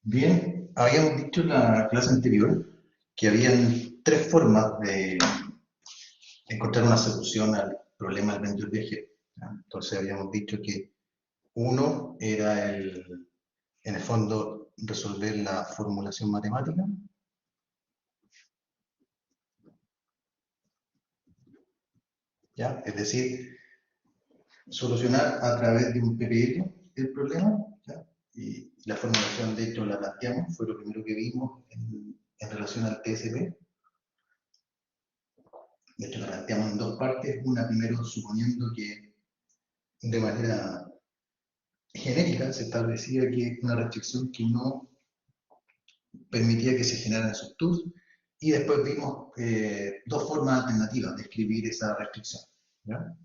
Bien, habíamos dicho en la clase anterior que habían tres formas de encontrar una solución al problema del vector viajero. ¿Ya? Entonces habíamos dicho que uno era en el fondo resolver la formulación matemática. ¿Ya? Es decir, solucionar a través de un PPL el problema. ¿Ya? Y la formulación, de hecho, la planteamos, fue lo primero que vimos en relación al TSP. De hecho, la planteamos en dos partes. Una, primero, suponiendo que de manera genérica se establecía que una restricción que no permitía que se generaran subtools, y después vimos dos formas alternativas de escribir esa restricción. ¿Ya?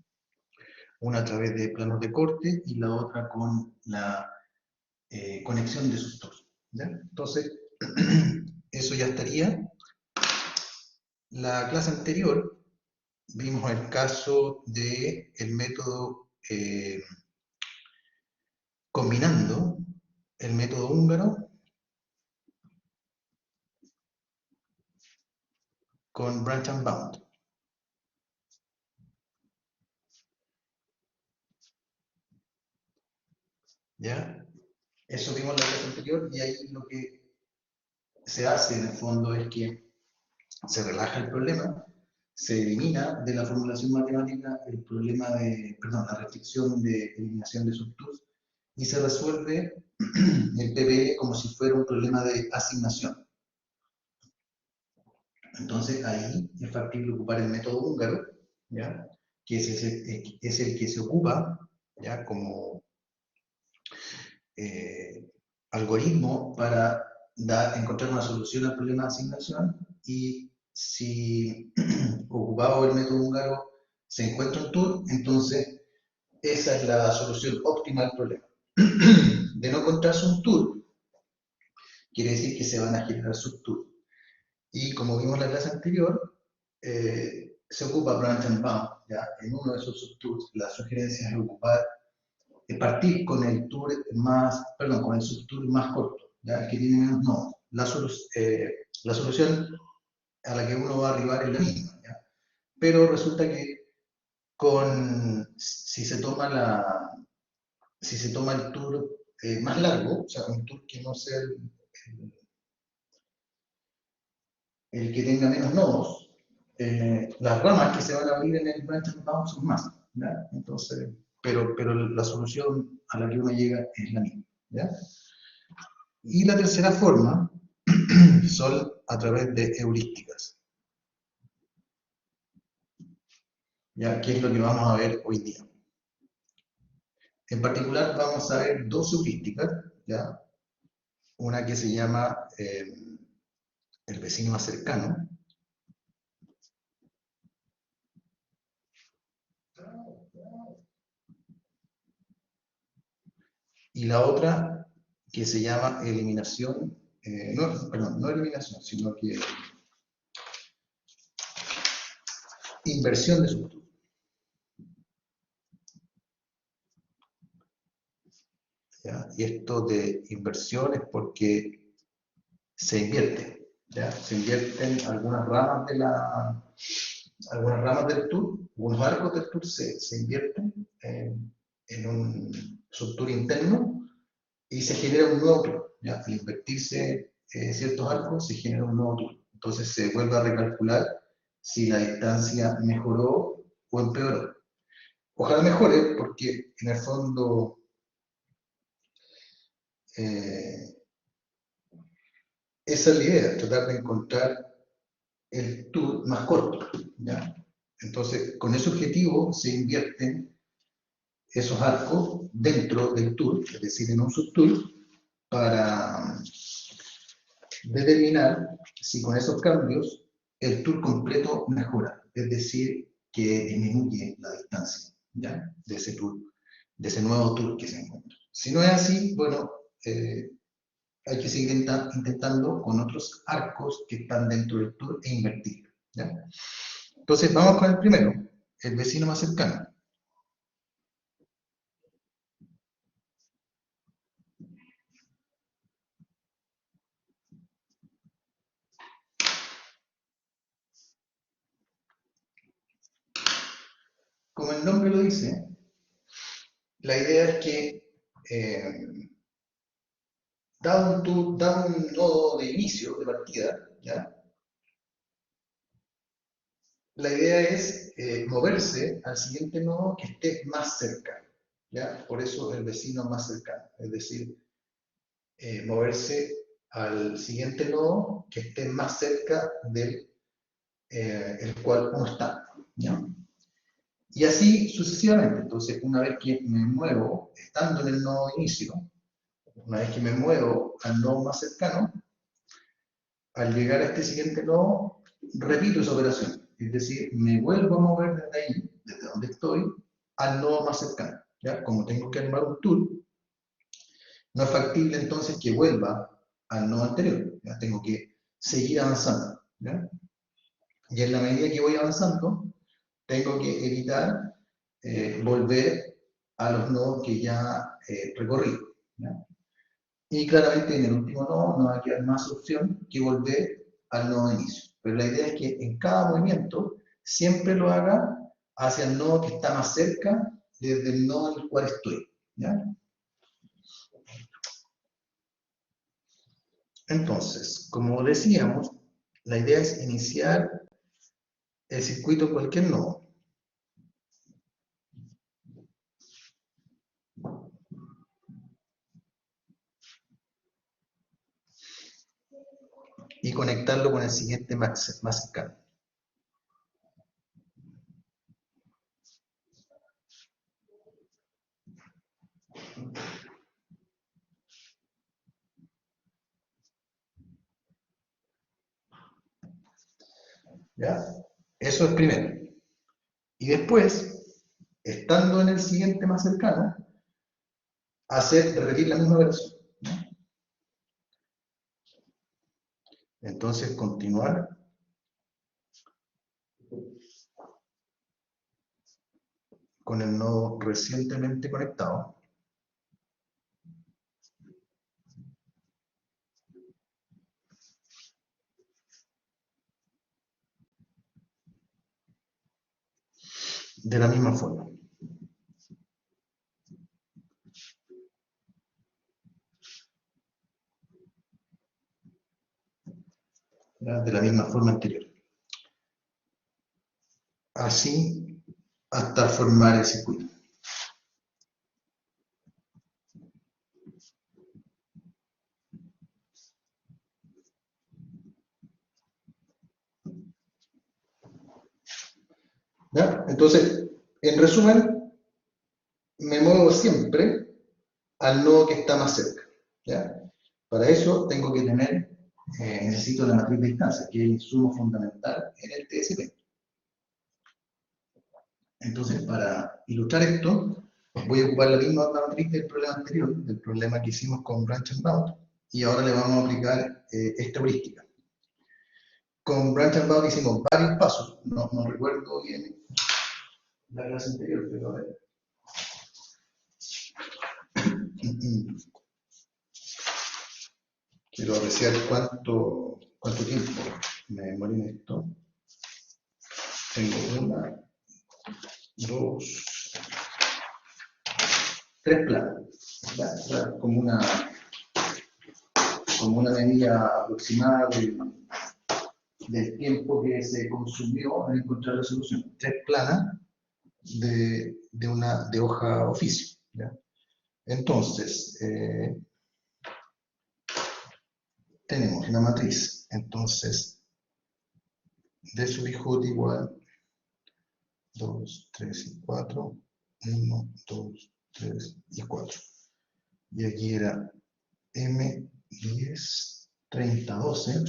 Una a través de planos de corte y la otra con la conexión de subtools. ¿Ya? Entonces, eso ya estaría. La clase anterior vimos el caso del método combinando el método húngaro con branch and bound. ¿Ya? Eso vimos en la clase anterior, y ahí lo que se hace en el fondo es que se relaja el problema, se elimina de la formulación matemática el problema de, perdón, la restricción de eliminación de subtools, y se resuelve el PPL como si fuera un problema de asignación. Entonces ahí es factible ocupar el método húngaro, ¿ya? Que es el que se ocupa, ¿ya? Como algoritmo para encontrar una solución al problema de asignación, y si ocupado el método húngaro se encuentra un tool, entonces esa es la solución óptima al problema. De no encontrarse un tool, quiere decir que se van a generar subtools. Y como vimos en la clase anterior, se ocupa branch and bound. ¿Ya? En uno de esos subtools, la sugerencia es ocupar, partir con el tool más, perdón, con el subtool más corto, ¿ya? El que tiene menos nodos. La solución a la que uno va a arribar es la misma, ¿ya? Pero resulta que si se toma el tool más largo, o sea, un tool que no sea el que tenga menos nodos, las ramas que se van a abrir en el branch and bound son más, ¿ya? Entonces, pero la solución a la que uno llega es la misma, ¿ya? Y la tercera forma son a través de heurísticas, ¿ya? Que es lo que vamos a ver hoy día. En particular vamos a ver dos heurísticas, ¿ya? Una que se llama el vecino más cercano, y la otra que se llama eliminación, no eliminación, sino que inversión de subtools. ¿Ya? Y esto de inversión es porque se invierte, ¿ya? Se invierten algunas ramas del tool, algunos arcos del tool se invierten en un subtool interno, y se genera un nuevo tool, ¿ya? Al invertirse ciertos arcos se genera un nuevo tool. Entonces se vuelve a recalcular si la distancia mejoró o empeoró. Ojalá mejore, porque en el fondo esa es la idea, tratar de encontrar el tool más corto, ¿ya? Entonces, con ese objetivo se invierten esos arcos dentro del tool, es decir, en un subtool, para determinar si con esos cambios el tool completo mejora, es decir, que disminuye la distancia, ¿ya? De ese tool, de ese nuevo tool que se encuentra. Si no es así, bueno, hay que seguir intentando con otros arcos que están dentro del tool e invertir, ¿ya? Entonces vamos con el primero, el vecino más cercano. como el nombre lo dice, la idea es que dado un nodo de inicio, de partida, ¿ya? La idea es moverse al siguiente nodo que esté más cerca, ¿ya? Por eso el vecino más cercano, es decir, moverse al siguiente nodo que esté más cerca del el cual uno está, ¿ya? Y así sucesivamente. Entonces, una vez que me muevo, estando en el nodo de inicio, una vez que me muevo al nodo más cercano, al llegar a este siguiente nodo, repito esa operación. Es decir, me vuelvo a mover desde ahí, desde donde estoy, al nodo más cercano. ¿Ya? Como tengo que armar un tool, no es factible entonces que vuelva al nodo anterior. ¿Ya? Tengo que seguir avanzando. ¿Ya? Y en la medida que voy avanzando, tengo que evitar volver a los nodos que ya recorrí. ¿Ya? Y claramente en el último nodo no va a quedar más opción que volver al nodo de inicio. Pero la idea es que en cada movimiento siempre lo haga hacia el nodo que está más cerca desde el nodo en el cual estoy. ¿Ya? Entonces, como decíamos, la idea es iniciar el circuito en cualquier nodo. Y conectarlo con el siguiente más cercano. ¿Ya? Eso es primero. Y después, estando en el siguiente más cercano, repetir la misma operación. ¿No? Entonces, continuar con el nodo recientemente conectado. De la misma forma. ¿Ya? De la misma forma anterior. Así hasta formar el circuito. ¿Ya? Entonces, en resumen, me muevo siempre al nodo que está más cerca. ¿Ya? Para eso tengo que tener, necesito la matriz de distancia, que es el insumo fundamental en el TSP. Entonces, para ilustrar esto, voy a ocupar la misma matriz del problema anterior, del problema que hicimos con Branch and Bound, y ahora le vamos a aplicar esta heurística. Con Branch and Bound hicimos varios pasos, no recuerdo bien la clase anterior, pero a ver. Quiero apreciar cuánto tiempo me demoré en esto. Tengo una, dos, tres planos. ¿Verdad? Como una medida aproximada del tiempo que se consumió en encontrar la solución. Tres planas de hoja oficio. ¿Ya? Entonces, tenemos la matriz. Entonces, D sub j igual 2, 3 y 4. 1, 2, 3 y 4. Y aquí era M10, 30, 12.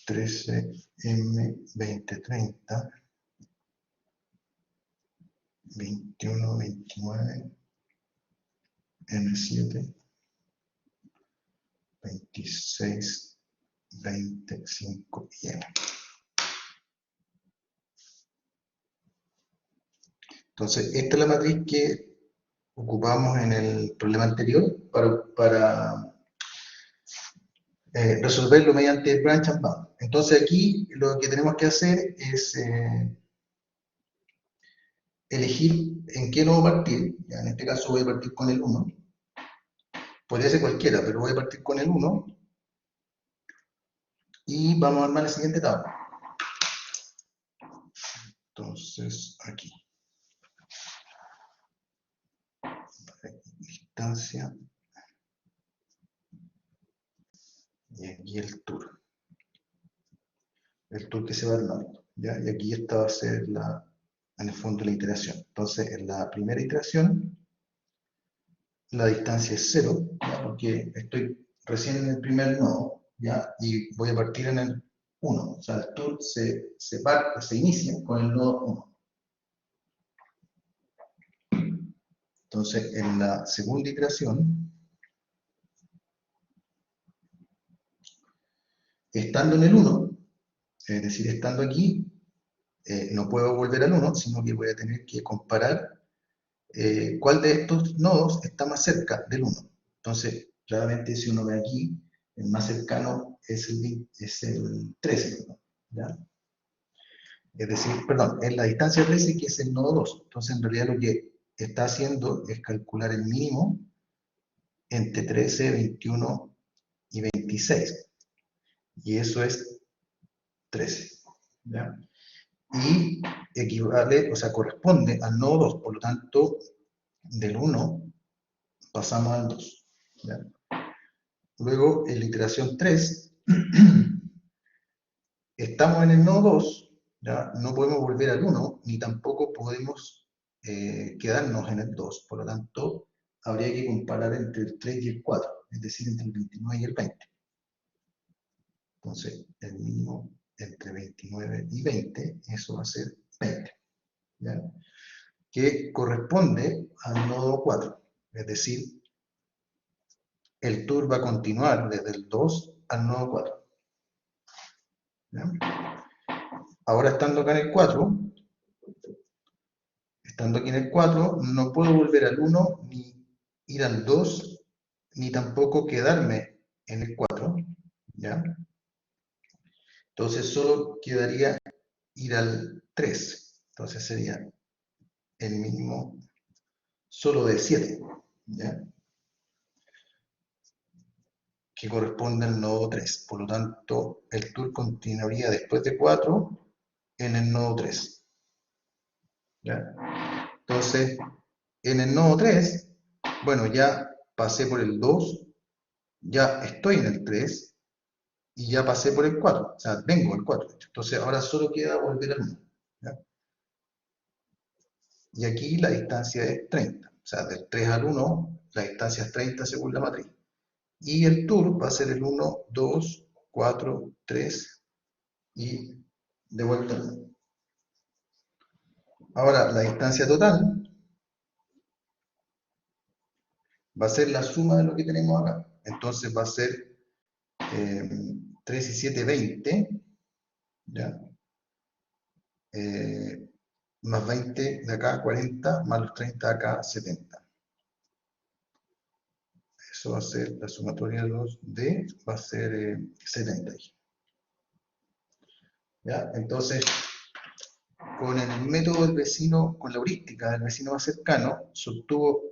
13, M20, 30. 21, 29. M7. 26, 25 y M. Entonces, esta es la matriz que ocupamos en el problema anterior para resolverlo mediante branch and bound. Entonces aquí lo que tenemos que hacer es elegir en qué nodo partir. Ya, en este caso voy a partir con el 1. Podría ser cualquiera, pero voy a partir con el 1. Y vamos a armar la siguiente tabla. Entonces, aquí. Distancia. Y aquí el tour. El tour que se va armando. ¿Ya? Y aquí esta va a ser en el fondo la iteración. Entonces, en la primera iteración, la distancia es 0, ¿ya? Porque estoy recién en el primer nodo, ¿ya? Y voy a partir en el 1. O sea, el tour se inicia con el nodo 1. Entonces, en la segunda iteración, estando en el 1, es decir, estando aquí, no puedo volver al 1, sino que voy a tener que comparar cuál de estos nodos está más cerca del 1. Entonces, claramente si uno ve aquí, el más cercano es el 13, ¿ya? Es decir, perdón, es la distancia 13 que es el nodo 2. Entonces, en realidad lo que está haciendo es calcular el mínimo entre 13, 21 y 26. Y eso es 13. ¿Ya? Y equivale, o sea, corresponde al nodo 2. Por lo tanto, del 1 pasamos al 2. ¿Ya? Luego, en la iteración 3, estamos en el nodo 2, ¿ya? No podemos volver al 1, ni tampoco podemos quedarnos en el 2. Por lo tanto, habría que comparar entre el 3 y el 4, es decir, entre el 29 y el 20. Entonces, el mínimo entre 29 y 20, eso va a ser 20, ¿ya? Que corresponde al nodo 4, es decir, el tour va a continuar desde el 2 al nodo 4. ¿Ya? Ahora estando acá en el 4, estando aquí en el 4, no puedo volver al 1, ni ir al 2, ni tampoco quedarme en el 4, ¿ya? Entonces solo quedaría ir al 3, entonces sería el mínimo solo de 7, ¿ya? Que corresponde al nodo 3. Por lo tanto, el tour continuaría después de 4 en el nodo 3. ¿Ya? Entonces, en el nodo 3, bueno, ya pasé por el 2, ya estoy en el 3 y ya pasé por el 4. O sea, vengo al 4. Entonces, ahora solo queda volver al 1. ¿Ya? Y aquí la distancia es 30. O sea, del 3 al 1, la distancia es 30 según la matriz. Y el tour va a ser el 1, 2, 4, 3 y de vuelta al 1. Ahora, la distancia total va a ser la suma de lo que tenemos acá. Entonces va a ser 3 y 7, 20, ¿ya? Más 20 de acá, 40, más los 30 de acá, 70. Eso va a ser la sumatoria de los D, va a ser 70. ¿Ya? Entonces, con el método del vecino, con la heurística del vecino más cercano, se obtuvo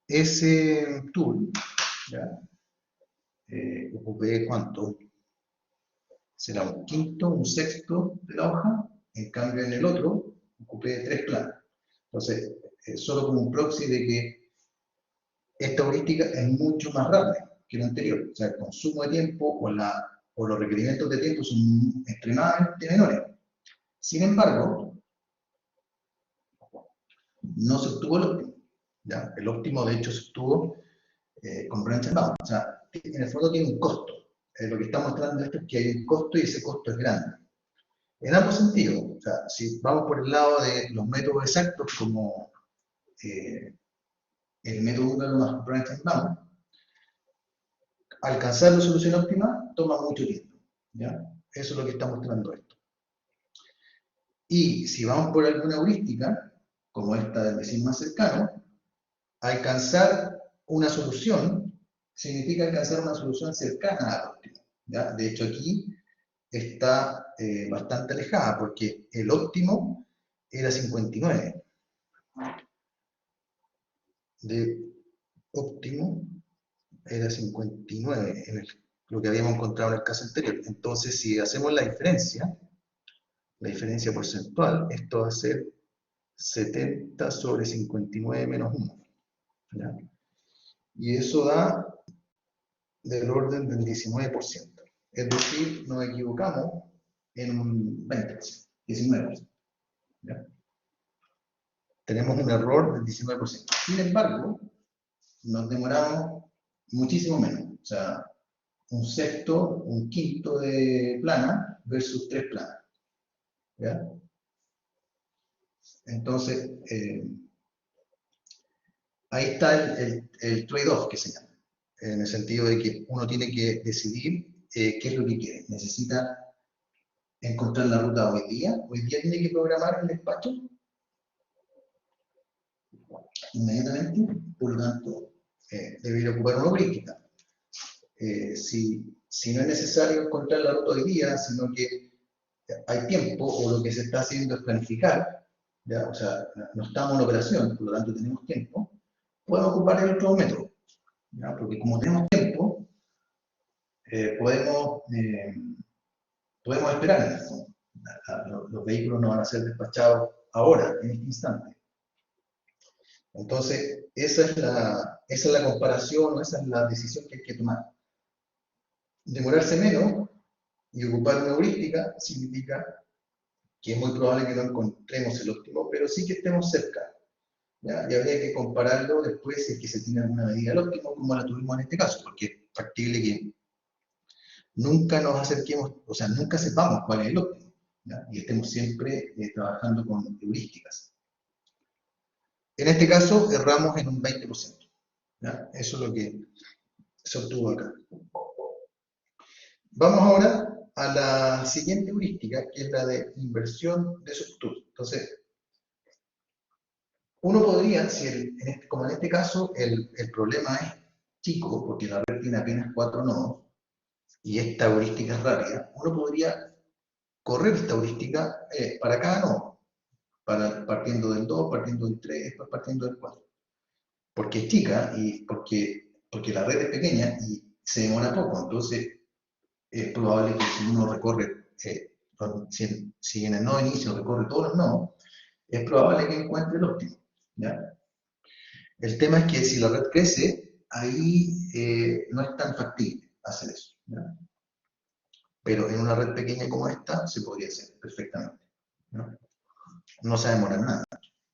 ese tool, ¿ya? Ocupé cuánto, será un quinto, un sexto de la hoja, en cambio en el otro ocupé 3 planos. Entonces, solo como un proxy de que esta heurística es mucho más rápida que la anterior. O sea, el consumo de tiempo o los requerimientos de tiempo son extremadamente menores. Sin embargo, no se obtuvo el óptimo. ¿Ya? El óptimo, de hecho, se obtuvo con branch and bound. O sea, en el fondo tiene un costo. Lo que está mostrando esto es que hay un costo y ese costo es grande. En ambos sentidos, o sea, si vamos por el lado de los métodos exactos como el método húngaro más branch and bound, alcanzar la solución óptima toma mucho tiempo. ¿Ya? Eso es lo que está mostrando esto. Y si vamos por alguna heurística, como esta del vecino más cercano, alcanzar una solución significa alcanzar una solución cercana al óptimo, ¿ya? De hecho, aquí está bastante alejada, porque el óptimo era 59. De óptimo era 59 en lo que habíamos encontrado en el caso anterior. Entonces, si hacemos la diferencia porcentual, esto va a ser 70 sobre 59 menos 1. ¿Ya? Y eso da del orden del 19%. Es decir, nos equivocamos en un 20%, 19%. ¿Ya? Tenemos un error del 19%. Sin embargo, nos demoramos muchísimo menos. O sea, un sexto, un quinto de plana versus 3 planas. ¿Ya? Entonces, ahí está el trade-off que se llama, en el sentido de que uno tiene que decidir qué es lo que quiere. Necesita encontrar la ruta hoy día tiene que programar el despacho inmediatamente, por lo tanto, debería ocupar una heurística. Si no es necesario encontrar la ruta hoy día, sino que hay tiempo, o lo que se está haciendo es planificar, ¿ya? O sea, no estamos en operación, por lo tanto tenemos tiempo, podemos ocupar el otro método, ¿ya? Porque como tenemos tiempo, podemos esperar en el fondo. Los vehículos no van a ser despachados ahora, en este instante. Entonces, esa es la comparación, esa es la decisión que hay que tomar. Demorarse menos y ocupar una heurística significa que es muy probable que no encontremos el óptimo, pero sí que estemos cerca. ¿Ya? Y habría que compararlo después si es que se tiene alguna medida del óptimo, como la tuvimos en este caso, porque es factible que nunca nos acerquemos, o sea, nunca sepamos cuál es el óptimo, ¿ya? Y estemos siempre trabajando con heurísticas. En este caso, erramos en un 20%. ¿Ya? Eso es lo que se obtuvo acá. Vamos ahora a la siguiente heurística, que es la de inversión de subtool. Entonces, uno podría, como en este caso el problema es chico, porque la red tiene apenas 4 nodos, y esta heurística es rápida, uno podría correr esta heurística para cada nodo, partiendo del 2, partiendo del 3, después partiendo del 4. Porque es chica y porque la red es pequeña y se demora poco, entonces es probable que si uno recorre, si en el nodo inicio recorre todos los nodos, es probable que encuentre el óptimo. ¿Ya? El tema es que si la red crece, ahí no es tan factible hacer eso. ¿Ya? Pero en una red pequeña como esta se podría hacer perfectamente. ¿No? No se demora nada.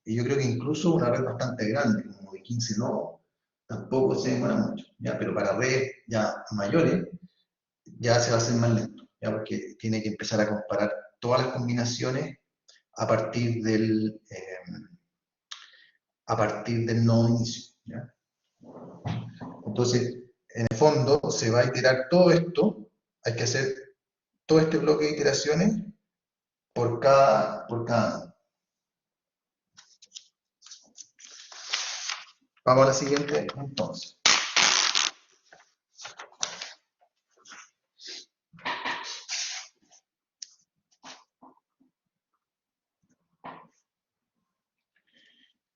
Y yo creo que incluso una red bastante grande, como de 15 nodos, tampoco se demora mucho. ¿Ya? Pero para redes ya mayores, ya se va a hacer más lento, ¿ya? Porque tiene que empezar a comparar todas las combinaciones a partir del nodo inicio. ¿Ya? Entonces, en el fondo, se va a iterar todo esto, hay que hacer todo este bloque de iteraciones por cada nodo. Vamos a la siguiente, entonces.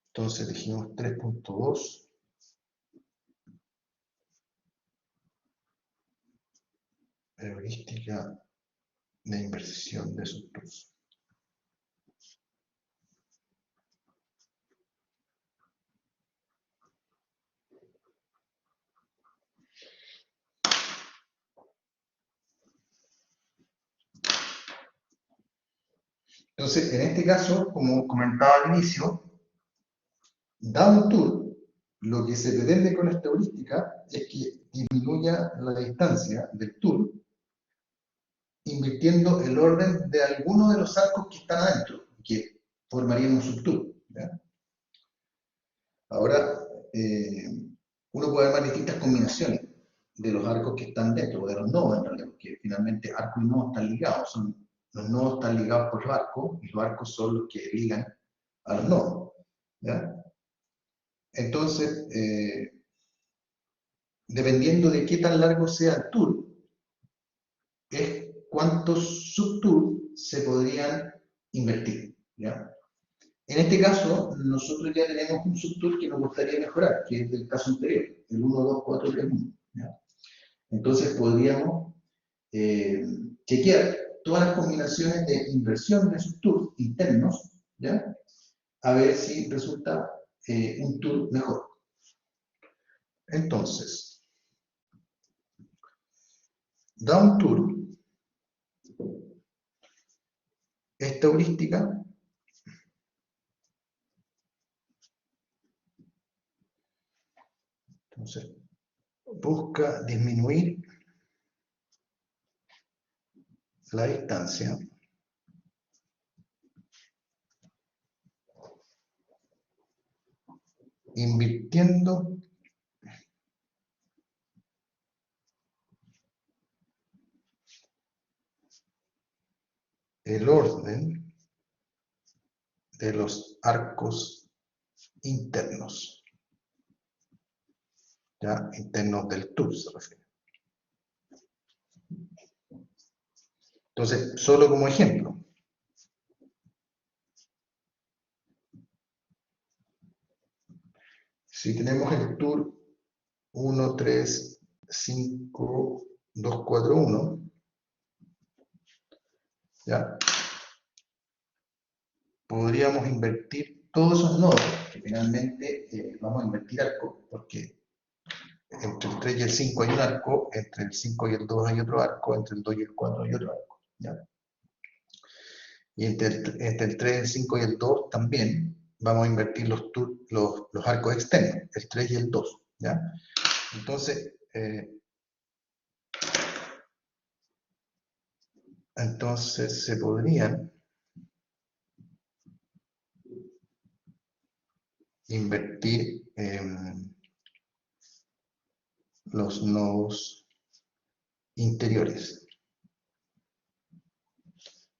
Entonces dijimos 3.2. Heurística de inversión de subtools. Entonces, en este caso, como comentaba al inicio, dado un tool, lo que se pretende con esta heurística es que disminuya la distancia del tool invirtiendo el orden de alguno de los arcos que están adentro, que formarían un subtool. ¿Ya? Ahora, uno puede armar distintas combinaciones de los arcos que están dentro, o de los nodos en realidad, porque finalmente arco y nodo están ligados, los nodos están ligados por los arcos, y los arcos son los que ligan a los nodos. ¿Ya? Entonces, dependiendo de qué tan largo sea el tour, es cuántos subtours se podrían invertir, ¿ya? En este caso, nosotros ya tenemos un subtour que nos gustaría mejorar, que es del caso anterior, el 1, 2, 4, 3, 1. ¿Ya? Entonces podríamos chequear todas las combinaciones de inversión de subtours internos, ¿ya? A ver si resulta un tour mejor. Entonces, da un tour, esta heurística, entonces, busca disminuir la distancia invirtiendo el orden de los arcos internos, ya internos del tour se refiere. Entonces, solo como ejemplo, si tenemos el tour 1, 3, 5, 2, 4, 1, ¿ya? Podríamos invertir todos esos nodos, que finalmente vamos a invertir arcos, porque entre el 3 y el 5 hay un arco, entre el 5 y el 2 hay otro arco, entre el 2 y el 4 hay otro arco, ¿ya? Y entre el 3, el 5 y el 2 también vamos a invertir los arcos externos, el 3 y el 2, ¿ya? Entonces, se podrían invertir los nodos interiores.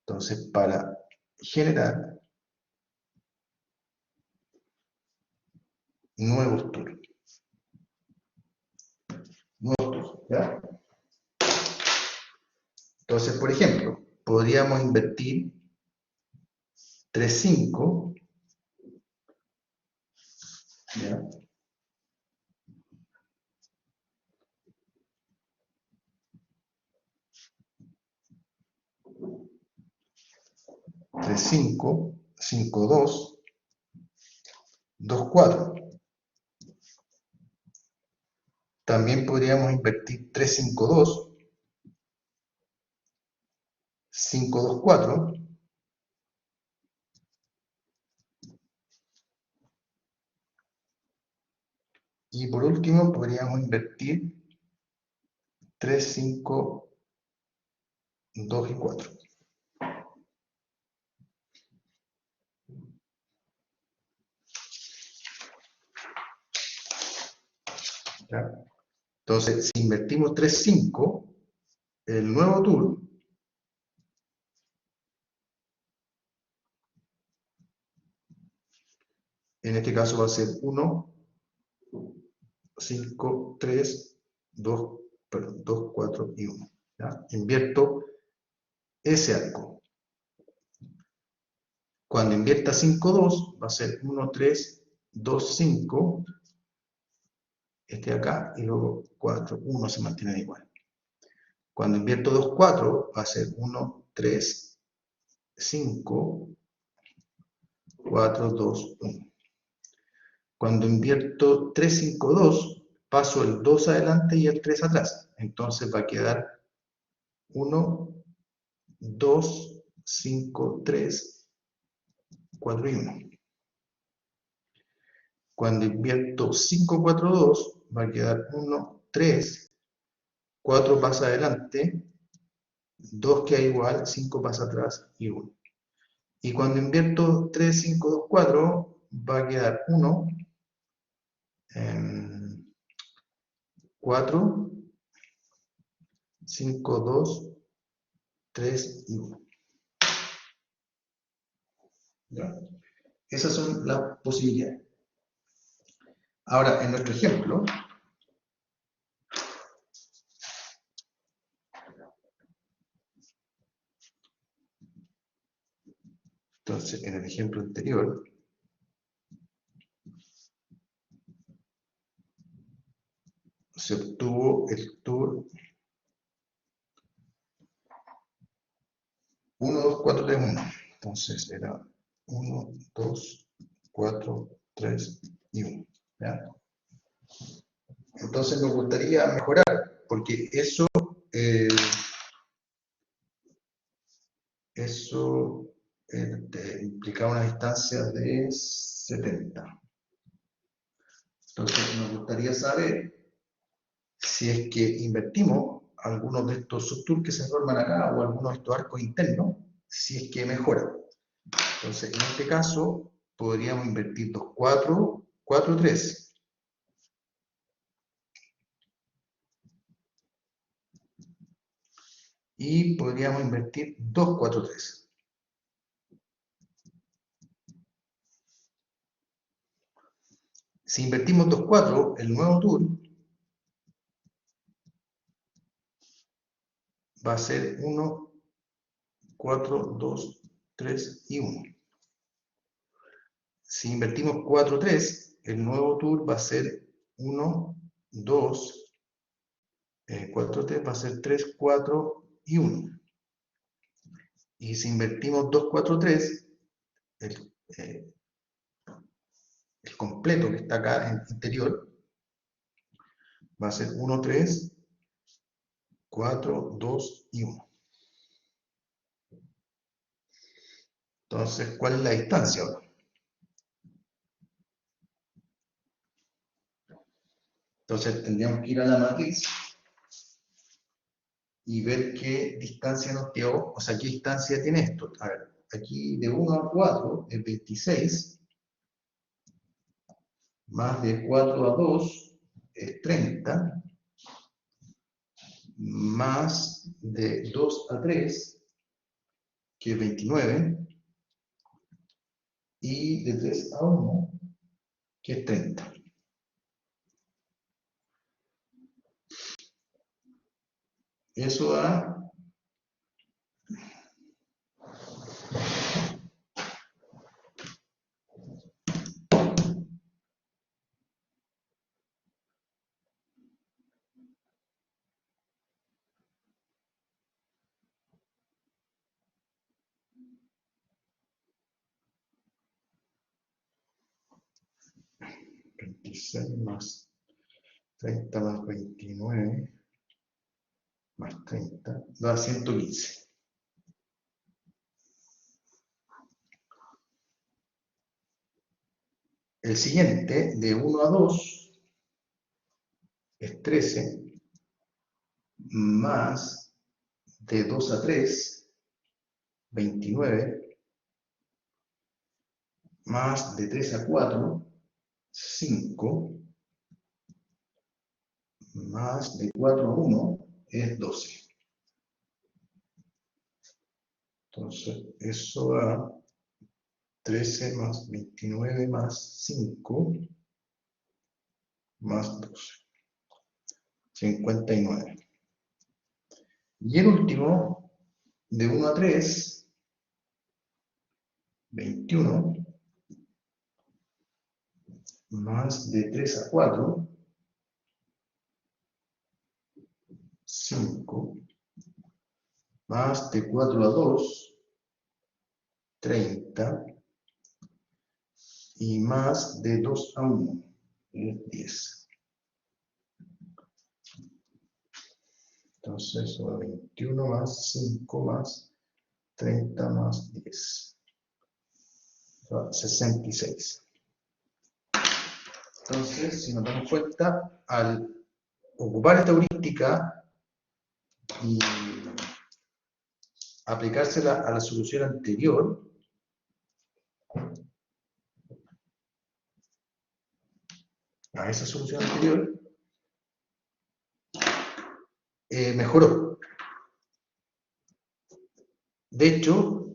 Entonces, para generar nuevos tours. ¿Ya? Entonces, por ejemplo, podríamos invertir 3, 5, ¿ya? 3, 5, 5, 2, 2, 4. También podríamos invertir 3, 5, 2, 5, 2, 4. Y por último, podríamos invertir 3, 5, 2 y 4. ¿Ya? Entonces, si invertimos 3, 5, el nuevo tour en este caso va a ser 1, 5, 3, 2, perdón, 2, 4 y 1. ¿Ya? Invierto ese arco. Cuando invierta 5, 2, va a ser 1, 3, 2, 5, este de acá, y luego 4, 1 se mantiene igual. Cuando invierto 2, 4, va a ser 1, 3, 5, 4, 2, 1. Cuando invierto 3, 5, 2, paso el 2 adelante y el 3 atrás. Entonces va a quedar 1, 2, 5, 3, 4 y 1. Cuando invierto 5, 4, 2, va a quedar 1, 3, 4 pasa adelante, 2 queda igual, 5 pasa atrás y 1. Y cuando invierto 3, 5, 2, 4, va a quedar 1, 4, 5, 2, 3 y 1. ¿Ya? Esas son las posibilidades. Ahora, en nuestro ejemplo, Entonces, en el ejemplo anterior, se obtuvo el tour 1, 2, 4, 3, 1. Entonces era 1, 2, 4, 3 y 1. ¿Ya? Entonces nos gustaría mejorar, porque eso implicaba una distancia de 70. Entonces nos gustaría saber si es que invertimos algunos de estos subtours que se forman acá o algunos de estos arcos internos, si es que mejora. Entonces, en este caso, podríamos invertir 2, 4, 4, 3. Y podríamos invertir 2, 4, 3. Si invertimos 2, 4, el nuevo tour va a ser 1, 4, 2, 3 y 1. Si invertimos 4, 3, el nuevo tour va a ser 1, 2, 4, 3, va a ser 3, 4 y 1. Y si invertimos 2, 4, 3, el completo que está acá en interior va a ser 1, 3, 4, 2 y 1. Entonces, ¿cuál es la distancia ahora? Entonces, tendríamos que ir a la matriz y ver qué distancia nos dio, o sea, qué distancia tiene esto. A ver, aquí de 1 a 4 es 26, más de 4 a 2 es 30, más de 2 a 3, que es 29, y de 3 a 1, que es 30. Eso da 26 más 30 más 29 más 30 da 115. El siguiente, de 1 a 2, es 13, más de 2 a 3, 29, más de 3 a 4, 5, más de 4 a 1, es 12. Entonces, eso da 13 más 29 más 5 más 12. 59. Y el último, de 1 a 3, 21, más de 3 a 4, 5, más de 4 a 2, 30, y más de 2 a 1, es 10. Entonces, eso da 21 más 5 más 30 más 10. Da 66. Entonces, si nos damos cuenta, al ocupar esta heurística y aplicársela a la solución anterior, a esa solución anterior, mejoró. De hecho,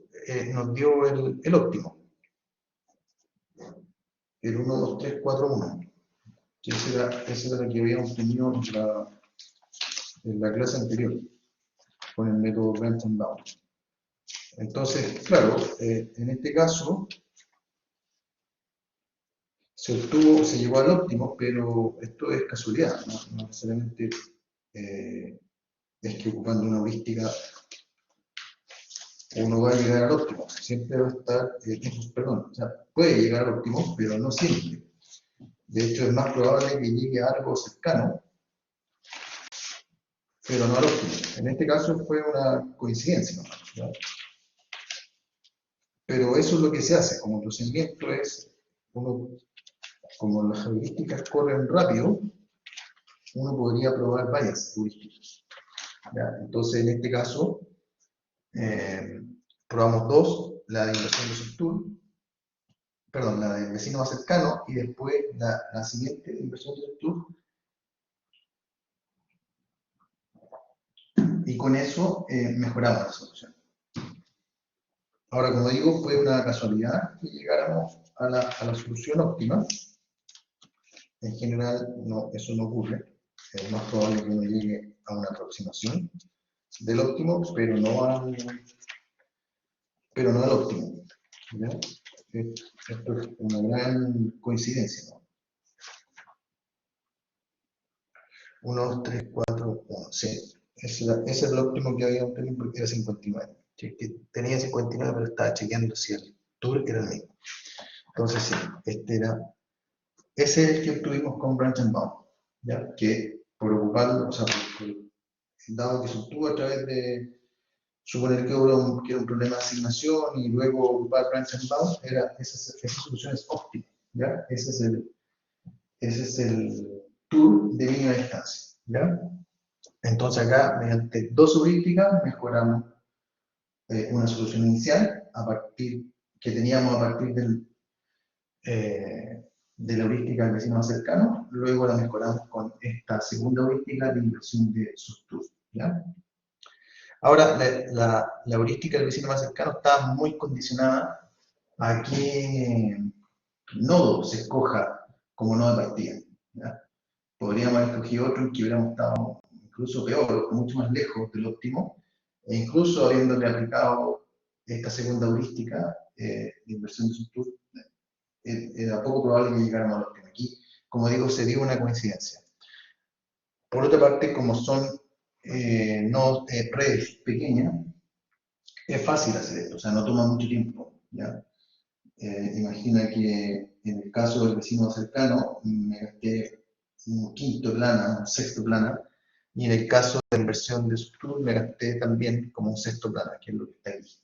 nos dio el óptimo. El 1, 2, 3, 4, 1. Que esa era la que habíamos tenido en la clase anterior, con el método Benton-Down. Entonces, claro, en este caso se llegó al óptimo, pero esto es casualidad, no necesariamente es que ocupando una heurística uno va a llegar al óptimo, siempre va a estar, perdón, o sea, puede llegar al óptimo, pero no siempre. De hecho, es más probable que llegue a algo cercano, pero no al óptimo. En este caso fue una coincidencia, ¿no? Pero eso es lo que se hace, como el procedimiento es, uno, como las heurísticas corren rápido, uno podría probar varias heurísticas. ¿Ya? Entonces, en este caso, eh, probamos dos, la de inversión de subtour, perdón, la del vecino más cercano, y después la siguiente de inversión de subtour, y con eso mejoramos la solución. Ahora, como digo, fue una casualidad que llegáramos a la solución óptima. En general, no, eso no ocurre. Es más probable que uno llegue a una aproximación del óptimo, pero no al óptimo. ¿Ya? Esto es una gran coincidencia, ¿no? 1, 2, 3, 4, 1, sí. Ese es el óptimo que había obtenido porque era 59. Sí, que tenía 59, pero estaba chequeando si el tour era el mismo. Entonces, sí, ese es el que obtuvimos con Branch and Bound, ¿ya? Que por ocuparlo, o sea, dado que se obtuvo a través de suponer que era un problema de asignación y luego ocupar Branch and Bound, esa solución es óptima, ¿ya? Ese es el tour de mínima distancia, ¿ya? Entonces acá, mediante dos heurísticas, mejoramos una solución inicial que teníamos a partir de la heurística del vecino más cercano, luego la mejoramos con esta segunda heurística de inversión de subtour, ¿ya? Ahora, la heurística del vecino más cercano está muy condicionada a qué nodo se escoja como nodo de partida, ¿ya? Podríamos haber escogido otro en que hubiéramos estado incluso peor, mucho más lejos del óptimo, e incluso habiéndole aplicado esta segunda heurística de inversión de subtour, era poco probable que llegáramos al óptimo. Aquí, como digo, se dio una coincidencia. Por otra parte, como son nodos de redes pequeñas, es fácil hacer esto, o sea, no toma mucho tiempo, ¿ya? Imagina que en el caso del vecino cercano me gasté un quinto plana, un sexto plana, y en el caso de la inversión de subtour me gasté también como un sexto plana, que es lo que está aquí,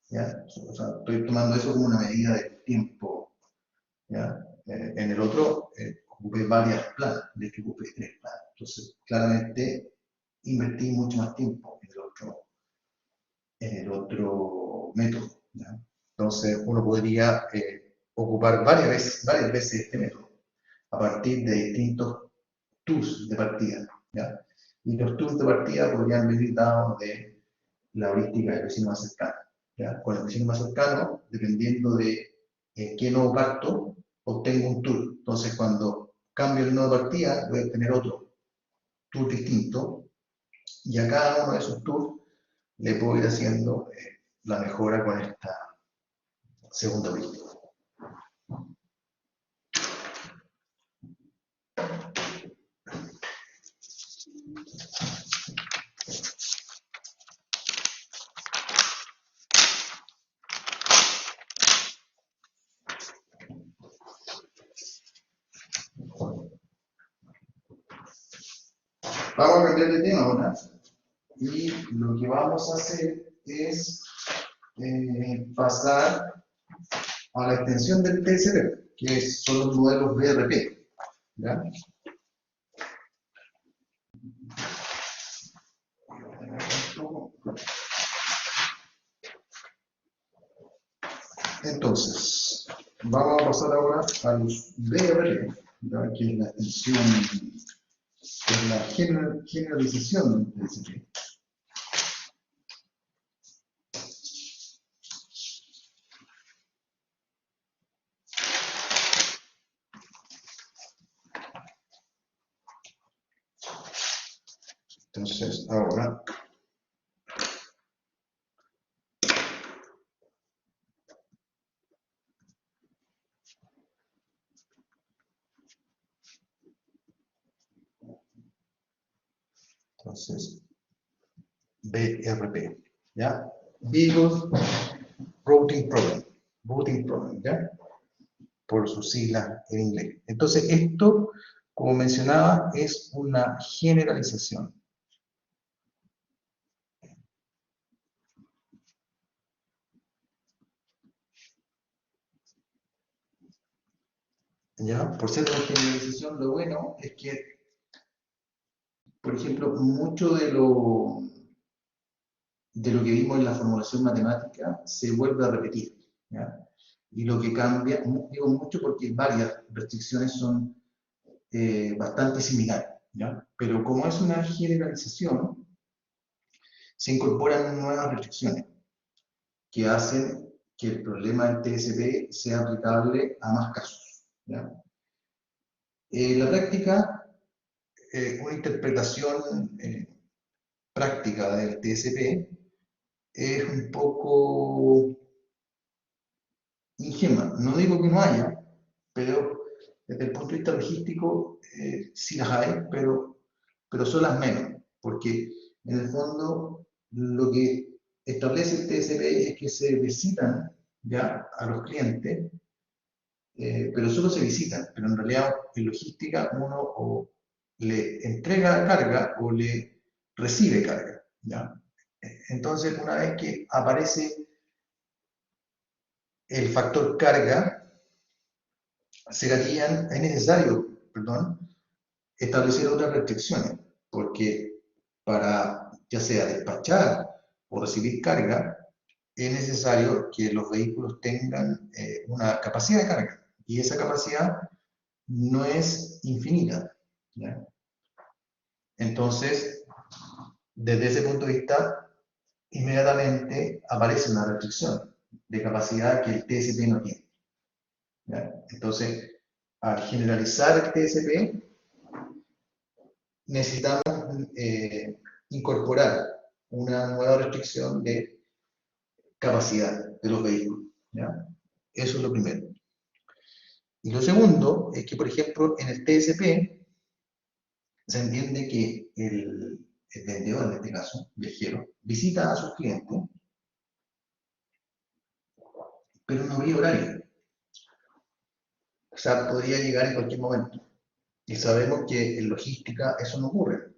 ¿ya? O sea, estoy tomando eso como una medida de tiempo, ¿ya? En el otro ocupé varias planas, de hecho ocupé tres planas, entonces claramente invertí mucho más tiempo en el otro método, ¿ya? Entonces uno podría ocupar varias veces este método a partir de distintos tours de partida, ¿ya? Y los tours de partida podrían venir dados de la heurística del vecino más cercano, ¿ya? Con el vecino más cercano, dependiendo de qué nodo parto, obtengo un tour. Entonces cuando cambio el nodo de partida, voy a obtener otro tour distinto, y a cada uno de esos tours le puedo ir haciendo la mejora con esta segunda heurística. Vamos a cambiar de tema ahora y lo que vamos a hacer es pasar a la extensión del TSP, que son los modelos BRP, ¿ya? Entonces, vamos a pasar ahora a los BRP, ¿ya? Que es la extensión, que es la generalización del TSP. Entonces, ahora Entonces, BRP, ¿ya? Vehicle Routing Problem, ¿ya? Por sus siglas en inglés. Entonces, esto, como mencionaba, es una generalización. ¿Ya? Por ser una generalización, lo bueno es que, por ejemplo, mucho de lo que vimos en la formulación matemática se vuelve a repetir, ¿ya? Y lo que cambia, digo mucho porque varias restricciones son bastante similares, ¿ya? Pero como es una generalización, se incorporan nuevas restricciones que hacen que el problema del TSP sea aplicable a más casos, ¿ya? En la práctica, una interpretación práctica del TSP es un poco ingenua. No digo que no haya, pero desde el punto de vista logístico sí las hay, pero son las menos, porque en el fondo lo que establece el TSP es que se visitan ya a los clientes, pero solo se visitan, pero en realidad en logística uno o le entrega carga o le recibe carga, ¿ya? Entonces, una vez que aparece el factor carga, es necesario, perdón, establecer otras restricciones, porque para ya sea despachar o recibir carga, es necesario que los vehículos tengan una capacidad de carga, y esa capacidad no es infinita, ¿ya? Entonces, desde ese punto de vista, inmediatamente aparece una restricción de capacidad que el TSP no tiene, ¿ya? Entonces, al generalizar el TSP, necesitamos incorporar una nueva restricción de capacidad de los vehículos, ¿ya? Eso es lo primero. Y lo segundo es que, por ejemplo, en el TSP se entiende que el vendedor, en este caso, viajero, visita a sus clientes, pero no había horario. O sea, podría llegar en cualquier momento. Y sabemos que en logística eso no ocurre.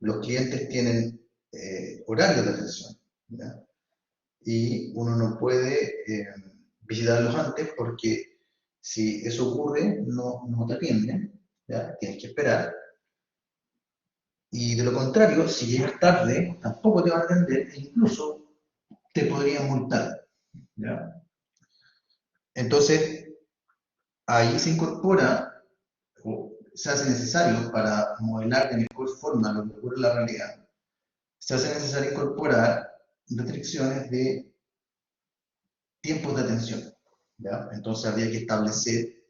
Los clientes tienen horarios de atención, ¿ya? Y uno no puede visitarlos antes porque si eso ocurre no te atienden, ¿ya? Tienes que esperar. Y de lo contrario, si llegas tarde, tampoco te van a atender e incluso te podrían multar, ¿ya? Entonces, ahí se incorpora o se hace necesario para modelar de mejor forma lo que ocurre en la realidad, se hace necesario incorporar restricciones de tiempos de atención, ¿ya? Entonces habría que establecer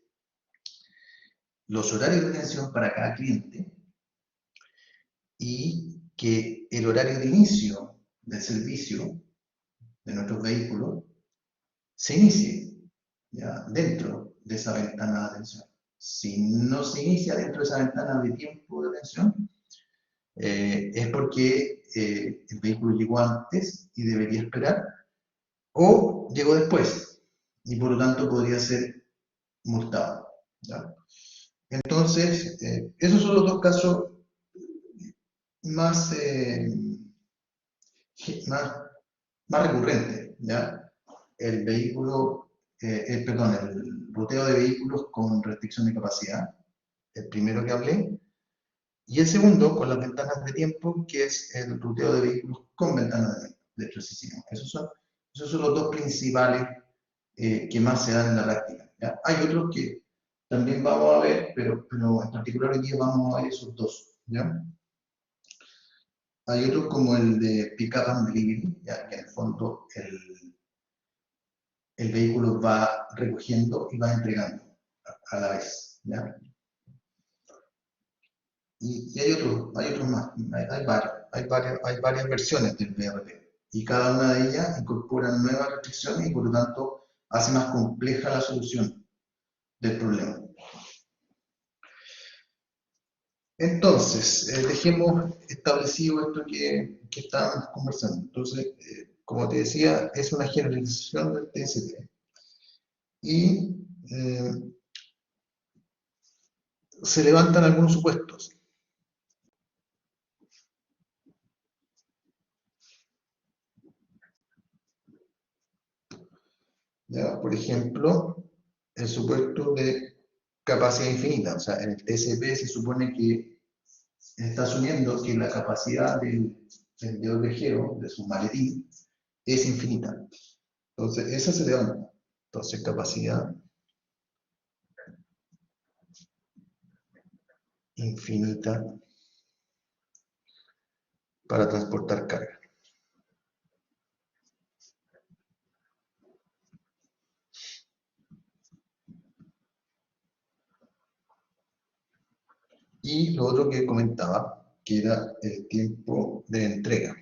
los horarios de atención para cada cliente y que el horario de inicio del servicio de nuestros vehículos se inicie, ¿ya? Dentro de esa ventana de atención. Si no se inicia dentro de esa ventana de tiempo de atención, es porque el vehículo llegó antes y debería esperar, o llegó después y por lo tanto podría ser multado, ¿ya? Entonces, esos son los dos casos más, más, más recurrentes, ¿ya? El vehículo, perdón, el ruteo de vehículos con restricción de capacidad, el primero que hablé, y el segundo con las ventanas de tiempo, que es el ruteo de vehículos con ventanas de tiempo. De hecho, sí, sí, esos son los dos principales que más se dan en la práctica, ¿ya? Hay otros que también vamos a ver, pero en particular hoy día vamos a ver esos dos, ¿ya? Hay otros como el de Pick-up and Delivery, ya que en el fondo el vehículo va recogiendo y va entregando a la vez, ¿ya? Y hay otros más, hay varias versiones del BRP y cada una de ellas incorpora nuevas restricciones y por lo tanto hace más compleja la solución del problema. Entonces, dejemos establecido esto que estábamos conversando. Entonces, como te decía, es una generalización del TST. Y se levantan algunos supuestos. ¿Ya? Por ejemplo, el supuesto de capacidad infinita. O sea, en el TCP se supone que está asumiendo que la capacidad del vendedor viajero, de su maletín, es infinita. Entonces, esa se levanta. Entonces, capacidad infinita para transportar carga. Y lo otro que comentaba, que era el tiempo de entrega.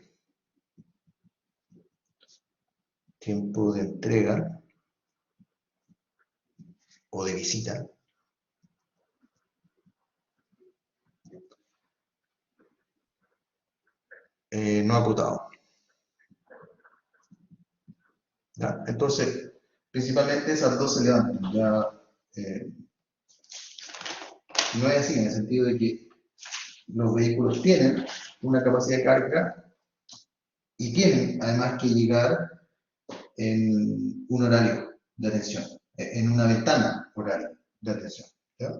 Tiempo de entrega o de visita no acotado. ¿Ya? Entonces, principalmente esas dos se levantan. Ya, no es así, en el sentido de que los vehículos tienen una capacidad de carga y tienen además que llegar en un horario de atención, en una ventana horaria de atención. ¿Ya?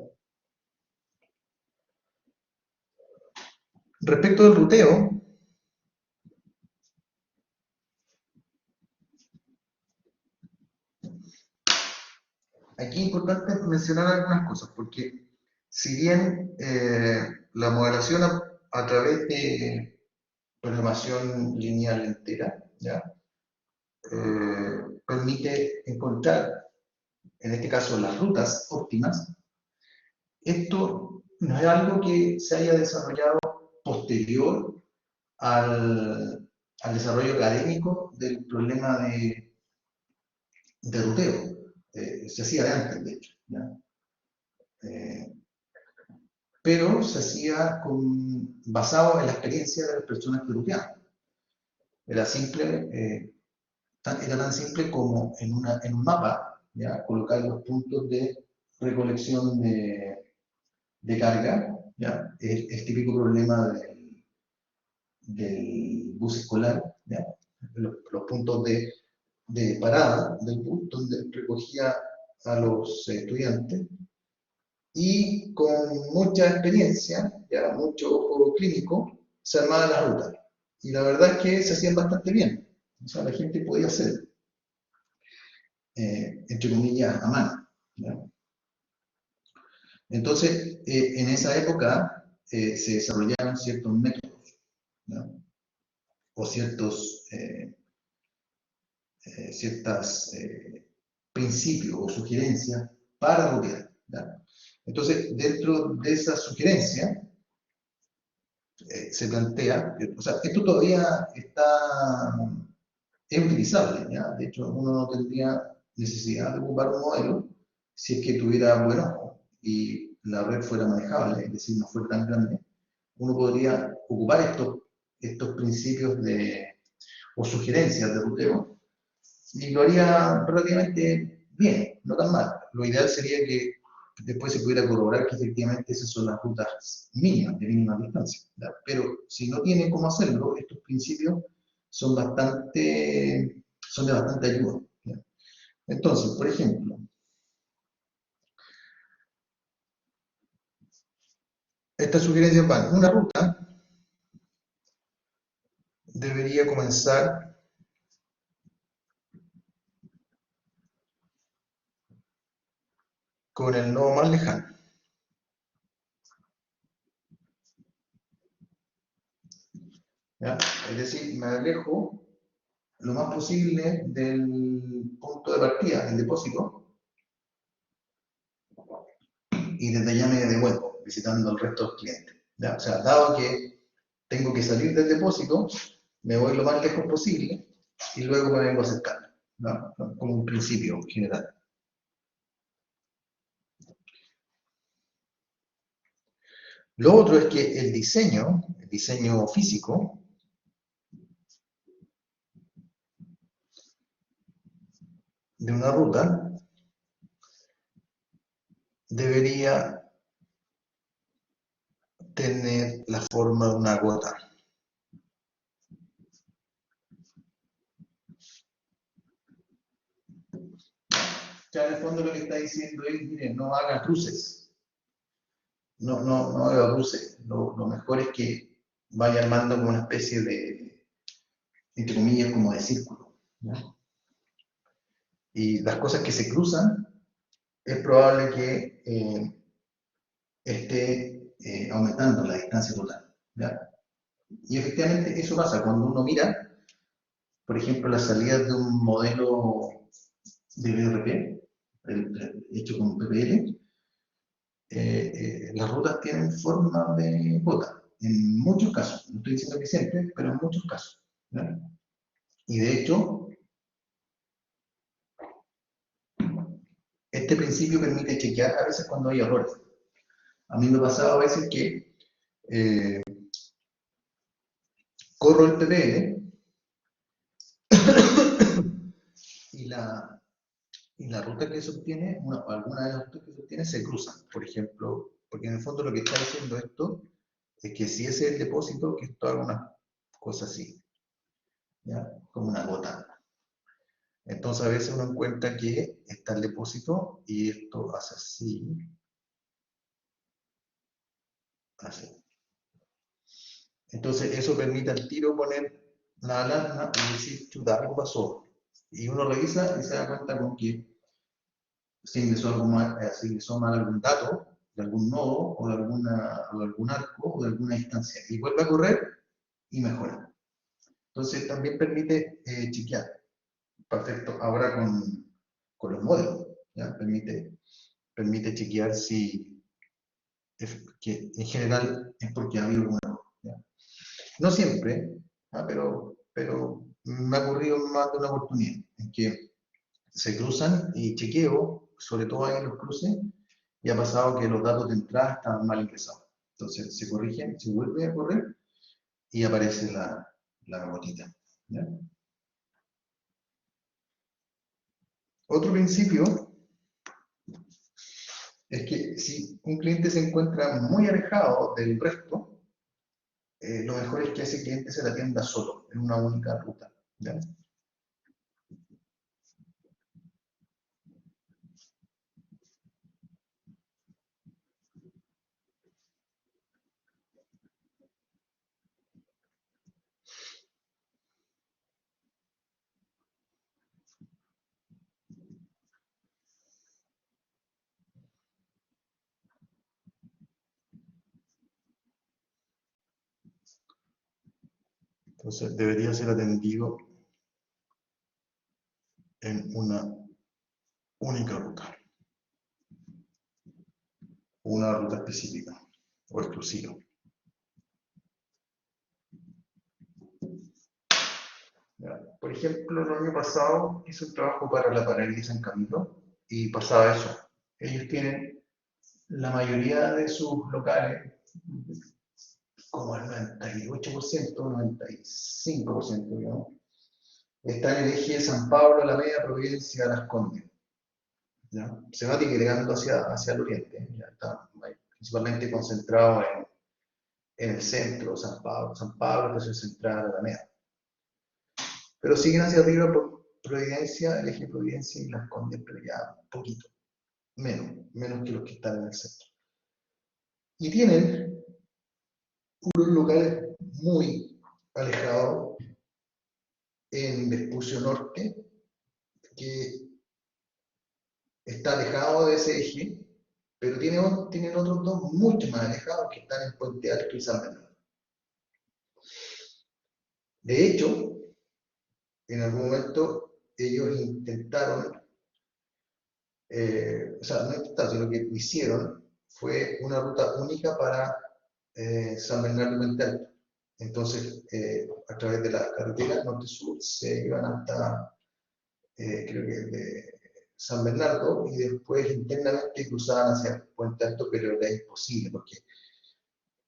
Respecto del ruteo, aquí es importante mencionar algunas cosas, porque si bien la modelación a través de programación lineal entera, ¿ya? Permite encontrar, en este caso, las rutas óptimas. Esto no es algo que se haya desarrollado posterior al desarrollo académico del problema de ruteo. Se hacía de antes, de hecho. ¿Ya? Eh, pero se hacía basado en la experiencia de las personas que ruteaban. Era simple, era tan simple como en un mapa, ¿ya? Colocar los puntos de recolección de carga, ¿ya? El típico problema del bus escolar, ¿ya? Los puntos de parada del bus donde recogía a los estudiantes y con mucha experiencia, ya mucho ojo clínico, se armaba la ruta. Y la verdad es que se hacían bastante bien. O sea, la gente podía hacer, entre comillas, a mano. ¿Ya? Entonces, en esa época se desarrollaron ciertos métodos, ¿ya? O ciertas principios o sugerencias para rutear. ¿Ya? Entonces, dentro de esa sugerencia, se plantea, o sea, esto todavía es utilizable, ¿ya? De hecho, uno no tendría necesidad de ocupar un modelo si es que tuviera buen ojo y la red fuera manejable, es decir, no fuera tan grande. Uno podría ocupar estos principios o sugerencias de ruteo y lo haría relativamente bien, no tan mal. Lo ideal sería que después se pudiera corroborar que efectivamente esas son las rutas mínimas, de mínima distancia. ¿Ya? Pero si no tiene cómo hacerlo, estos principios son de bastante ayuda. ¿Ya? Entonces, por ejemplo, estas sugerencias van, una ruta debería comenzar con el nodo más lejano. ¿Ya? Es decir, me alejo lo más posible del punto de partida, del depósito, y desde allá me devuelvo visitando al resto del cliente. ¿Ya? O sea, dado que tengo que salir del depósito, me voy lo más lejos posible y luego me vengo acercando, ¿no? Como un principio general. Lo otro es que el diseño físico, de una ruta debería tener la forma de una gota. Ya en el fondo lo que está diciendo es, miren, no haga cruces, no haga cruces. Lo mejor es que vaya armando como una especie de, entre comillas, como de círculo, ¿no? Y las cosas que se cruzan, es probable que esté aumentando la distancia total, ¿ya? Y efectivamente eso pasa cuando uno mira, por ejemplo, las salidas de un modelo de BRP, hecho con PPL, las rutas tienen forma de bota, en muchos casos, no estoy diciendo que siempre, pero en muchos casos, ¿no? Y de hecho, este principio permite chequear a veces cuando hay errores. A mí me ha pasado a veces que eh, corro el PPL y la ruta que se obtiene, alguna de las rutas que se obtiene se cruzan, por ejemplo, porque en el fondo lo que está diciendo esto es que si ese es el depósito, que esto haga una cosa así, ¿ya? Como una gota. Entonces a veces uno encuentra que está el depósito y esto hace así, así. Entonces eso permite al tiro poner la alarma y decir, chuta, algo pasó. Y uno revisa y se da cuenta con que se ingresó mal algún dato de algún nodo o de algún arco o de alguna distancia. Y vuelve a correr y mejora. Entonces también permite chequear. Perfecto. Ahora con los modelos, ¿ya? Permite chequear si que en general es porque ha habido algún error, ¿ya? No siempre, ¿ah? Pero me ha ocurrido más de una oportunidad en que se cruzan y chequeo, sobre todo ahí en los cruces, y ha pasado que los datos de entrada estaban mal ingresados. Entonces se corrigen, se vuelve a correr y aparece la gotita, ¿ya? Otro principio es que si un cliente se encuentra muy alejado del resto, lo mejor es que ese cliente se la atienda solo, en una única ruta, ¿ya? Entonces debería ser atendido en una única ruta, una ruta específica o exclusiva. ¿Ya? Por ejemplo, el año pasado hice un trabajo para la Paralela de San Camilo y pasaba eso. Ellos tienen la mayoría de sus locales, como el 98%, 95%, digamos, está en el eje de San Pablo, la Media Providencia, Las Condes, ¿ya? Se va digregando hacia el oriente, ya está principalmente concentrado en el centro, San Pablo, Estación Central, Alameda. Pero siguen hacia arriba por Providencia, el eje Providencia y Las Condes, pero ya un poquito, menos que los que están en el centro. Y tienen unos locales muy alejados en Vespucio Norte, que está alejado de ese eje, pero tienen otros dos mucho más alejados que están en Puente Alto y San Bernardo. De hecho, en algún momento ellos intentaron, o sea, no intentaron, sino que hicieron, fue una ruta única para San Bernardo y Puente Alto. Entonces, a través de la carretera norte-sur se iban hasta, creo que de San Bernardo, y después internamente cruzaban hacia Puente Alto, pero era imposible, porque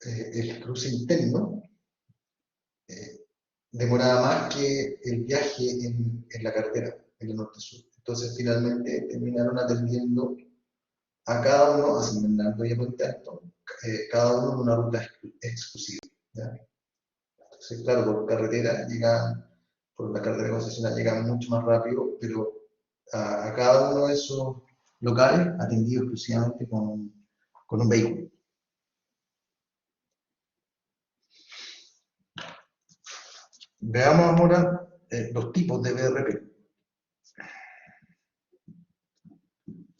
el cruce interno demoraba más que el viaje en la carretera, en el norte-sur. Entonces, finalmente terminaron atendiendo a cada uno, asignando y Puente Alto, cada uno en una ruta exclusiva. ¿Ya? Entonces, claro, por la carretera concesional llegan mucho más rápido, pero a cada uno de esos locales atendido exclusivamente con un vehículo. Veamos ahora los tipos de BRP.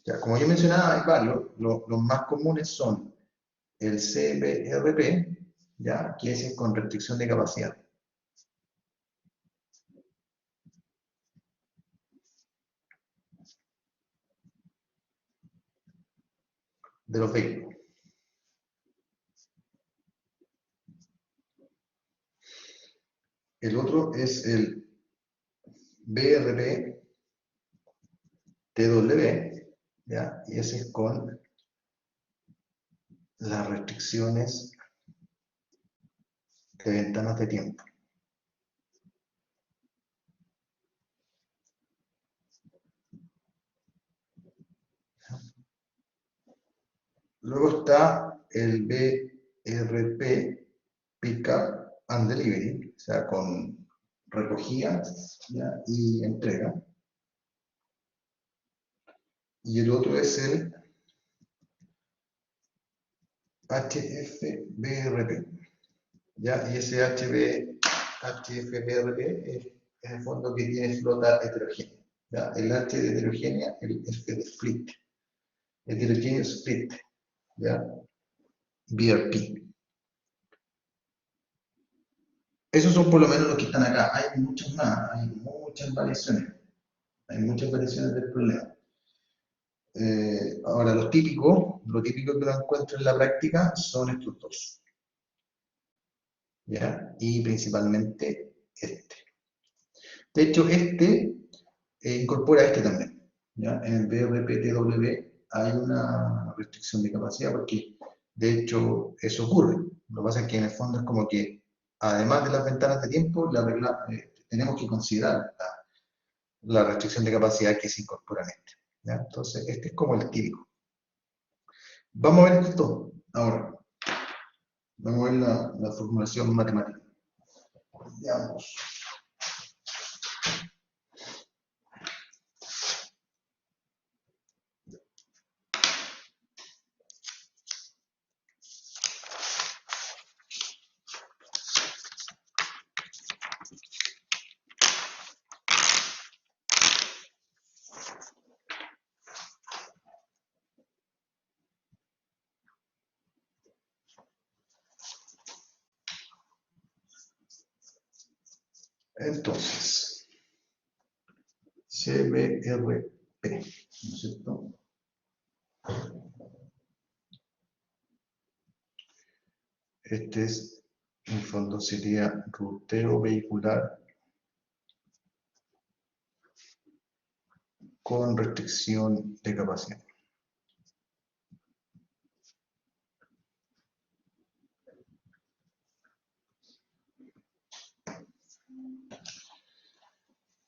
Ya, como yo mencionaba, hay varios. Los más comunes son el CBRP, ya, que es con restricción de capacidad. De los vehículos. El otro es el BRP TW, ¿ya? Y ese es con las restricciones de ventanas de tiempo. Luego está el BRP Pickup and Delivery, o sea, con recogida, ¿ya? Y entrega. Y el otro es el HFBRP, ¿ya? Y ese HFBRP es en el fondo que tiene flota heterogénea, ¿ya? El H de heterogénea, el F de split, heterogeneous split, ¿ya? BRP. Esos son por lo menos los que están acá. Hay muchos más, hay muchas variaciones. Hay muchas variaciones del problema. Ahora, lo típico que uno encuentra en la práctica son estos dos. ¿Ya? Y principalmente este. De hecho, este incorpora este también. ¿Ya? En el BRPTW hay una restricción de capacidad porque, de hecho, eso ocurre. Lo que pasa es que en el fondo es como que, además de las ventanas de tiempo, tenemos que considerar la restricción de capacidad que se incorpora en este. ¿Ya? Entonces, este es como el típico. Vamos a ver esto ahora. Vamos a ver la formulación matemática. Veamos. Entonces, CBRP, ¿no es cierto? Este es, en el fondo, sería ruteo vehicular con restricción de capacidad.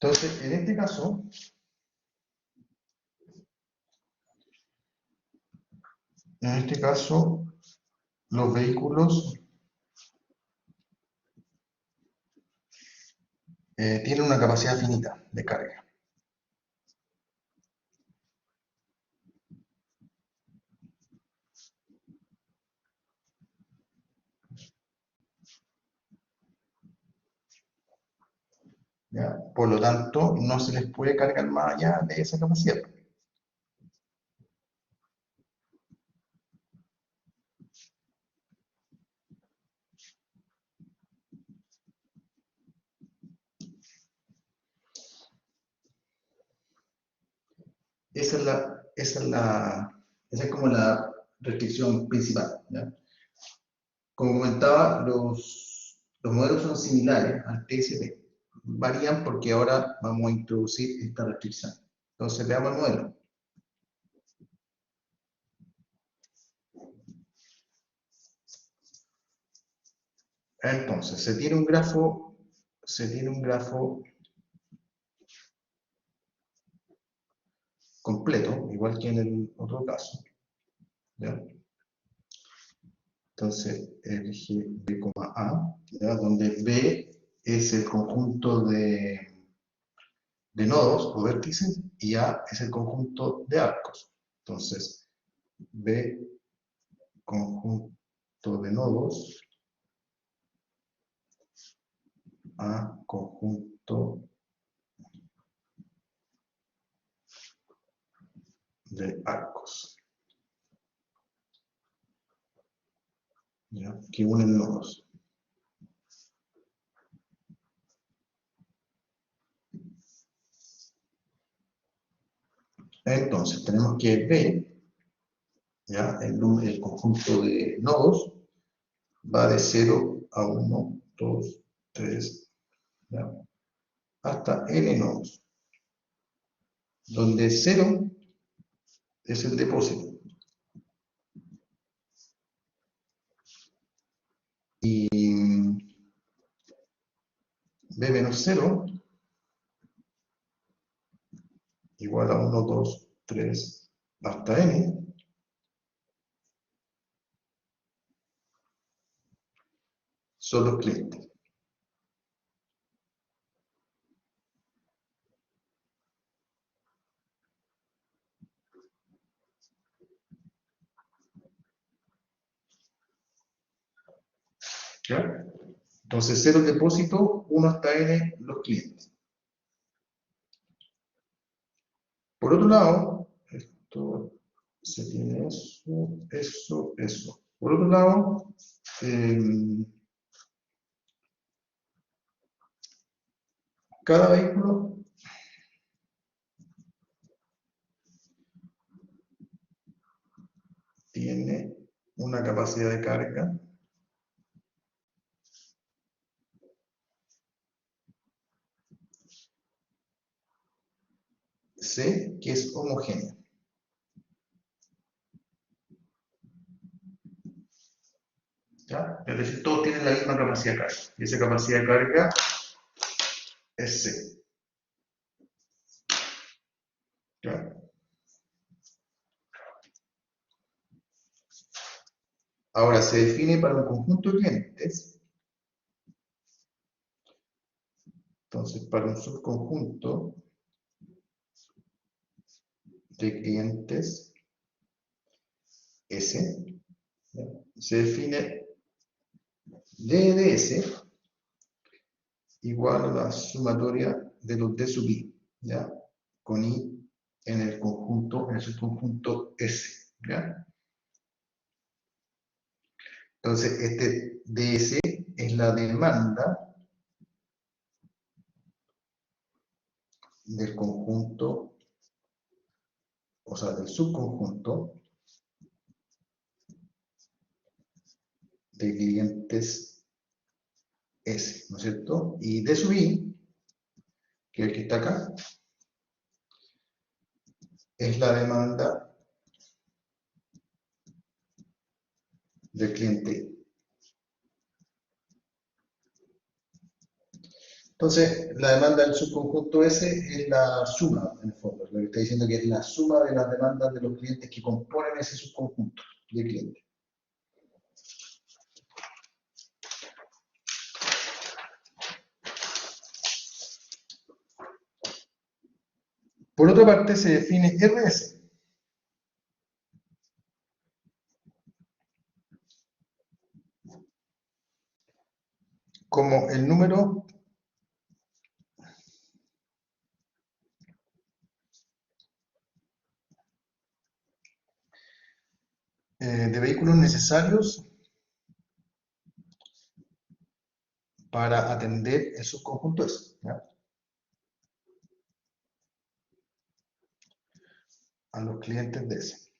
Entonces, en este caso, los vehículos tienen una capacidad finita de carga. ¿Ya? Por lo tanto, no se les puede cargar más allá de esa capacidad. Esa es como la restricción principal. ¿Ya? Como comentaba, los modelos son similares al TSP. Varían porque ahora vamos a introducir esta restricción. Entonces, veamos el modelo. Entonces, se tiene un grafo completo, igual que en el otro caso, ¿ya? Entonces, elige B, A, ¿ya? Donde B es el conjunto de nodos o vértices y A es el conjunto de arcos. Entonces, B, conjunto de nodos, A, conjunto de arcos, ¿ya? Que unen nodos. Entonces, tenemos que B, ¿ya? El conjunto de nodos va de 0 a 1, 2, 3, ¿ya? Hasta n nodos, donde 0 es el depósito. Y B menos 0 igual a 1, 2, 3, hasta n, son los clientes. ¿Ya? Entonces 0 el depósito, 1 hasta n los clientes. Por otro lado, esto se tiene eso. Por otro lado, cada vehículo tiene una capacidad de carga C, que es homogénea. ¿Ya? Es decir, todos tienen la misma capacidad de carga. Y esa capacidad de carga es C. ¿Ya? Ahora se define para un conjunto de clientes. Entonces, para un subconjunto de clientes S, ¿ya? Se define D de S igual a la sumatoria de los D sub I, ¿ya? Con I en el subconjunto S, ¿ya? Entonces, este DS es la demanda del conjunto, o sea, del subconjunto de clientes S, ¿no es cierto? Y D sub I, que es el que está acá, es la demanda del cliente I. Entonces, la demanda del subconjunto S es la suma, en el fondo, lo que está diciendo que es la suma de las demandas de los clientes que componen ese subconjunto de clientes. Por otra parte, se define RS como el número de vehículos necesarios para atender el subconjunto S, ¿ya? A los clientes de S.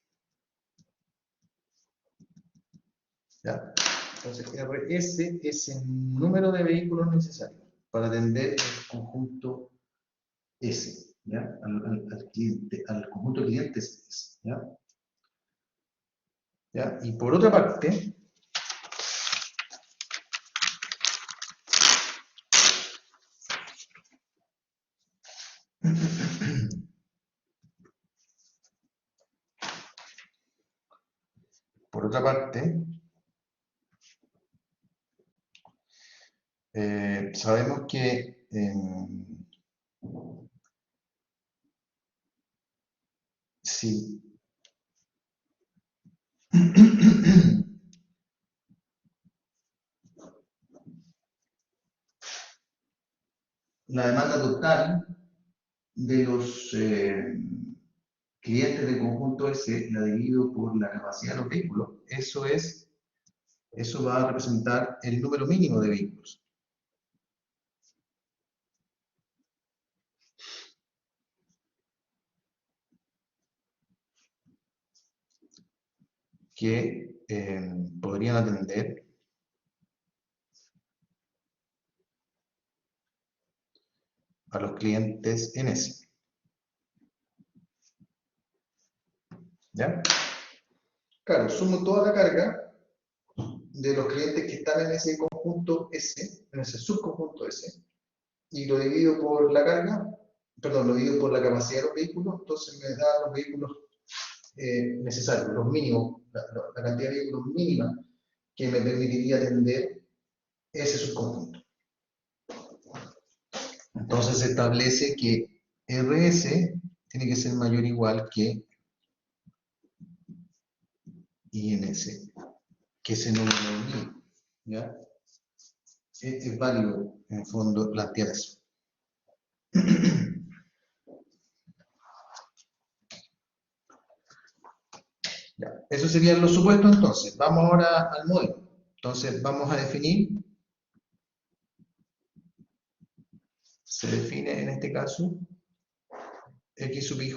¿Ya? Entonces, RS es el número de vehículos necesarios para atender el conjunto S, ¿ya? Al cliente, al conjunto de clientes S, ¿ya? ¿Ya? Y por otra parte, otra parte, sabemos que si la demanda total de los clientes del conjunto S la divido por la capacidad de los vehículos, eso va a representar el número mínimo de vehículos. Que podrían atender a los clientes en S. ¿Ya? Claro, sumo toda la carga de los clientes que están en ese conjunto S, en ese subconjunto S, y lo divido por la carga, perdón, lo divido por la capacidad de los vehículos, entonces me da los vehículos necesarios, los mínimos, la cantidad de vehículos mínima que me permitiría atender ese subconjunto. Entonces se establece que RS tiene que ser mayor o igual que INS, que ese número mínimo, ¿ya? Es válido, en el fondo, plantear eso. Ya, eso serían los supuestos entonces. Vamos ahora al modelo. Entonces vamos a definir, se define en este caso x sub ij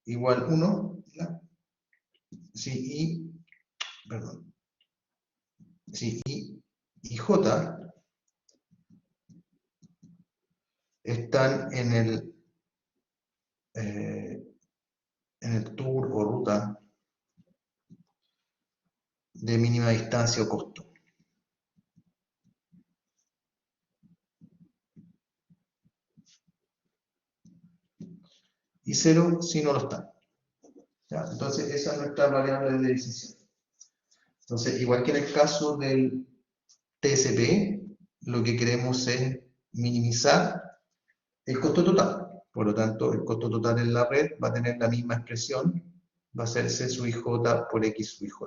igual 1, ¿ya? Si i, perdón, si i y j están en el tour o ruta de mínima distancia o costo. Y 0 si no lo están. ¿Ya? Entonces, esa es nuestra variable de decisión. Entonces, igual que en el caso del TSP, lo que queremos es minimizar el costo total. Por lo tanto, el costo total en la red va a tener la misma expresión, va a ser C sub IJ por X sub IJ.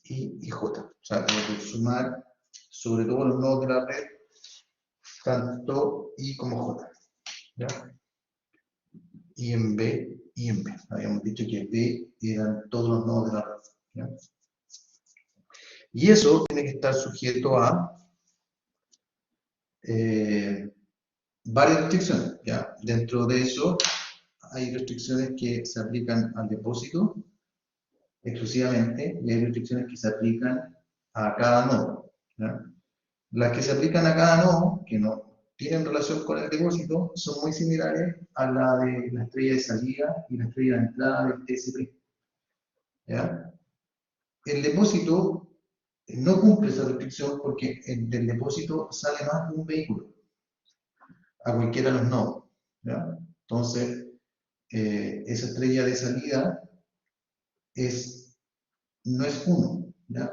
Y J. O sea, tengo que sumar sobre todo los nodos de la red, tanto I como J. ¿Ya? Y en B y en B. Habíamos dicho que B eran todos los nodos de la red. ¿Ya? Y eso tiene que estar sujeto a varias restricciones. ¿Ya? Dentro de eso hay restricciones que se aplican al depósito exclusivamente y hay restricciones que se aplican a cada nodo. ¿Ya? Las que se aplican a cada nodo, que no tienen relación con el depósito, son muy similares a la de la estrella de salida y la estrella de entrada del TCP. ¿Ya? El depósito no cumple esa restricción porque del depósito sale más de un vehículo a cualquiera de los nodos. ¿Ya? Entonces, esa estrella de salida no es 1. ¿Ya?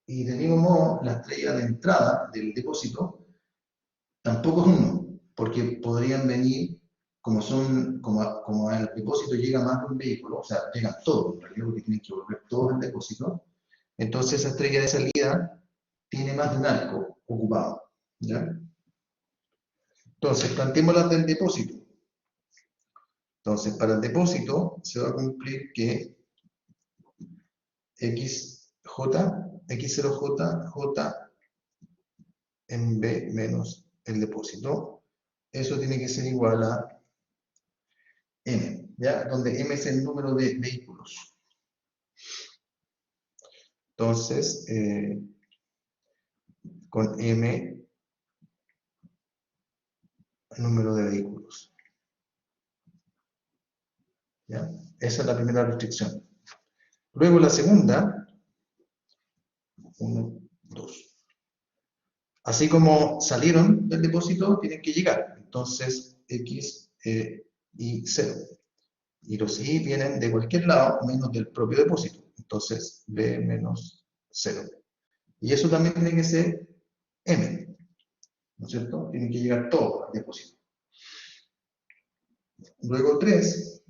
Y del mismo modo, la estrella de entrada del depósito tampoco es 1, porque podrían venir, como al depósito llega más de un vehículo, o sea, llegan todos, en realidad, porque tienen que volver todos al depósito, entonces esa estrella de salida tiene más de un arco ocupado. ¿Ya? Entonces, planteemos las del depósito. Entonces, para el depósito se va a cumplir que x0j, j en b menos el depósito. Eso tiene que ser igual a m, ¿ya? Donde m es el número de vehículos. Entonces, con m, número de vehículos. ¿Ya? Esa es la primera restricción. Luego la segunda, 1, 2. Así como salieron del depósito, tienen que llegar. Entonces, x y 0. Y los I vienen de cualquier lado menos del propio depósito. Entonces, B menos 0. Y eso también tiene que ser M, ¿no es cierto? Tiene que llegar todo al depósito. Luego 3,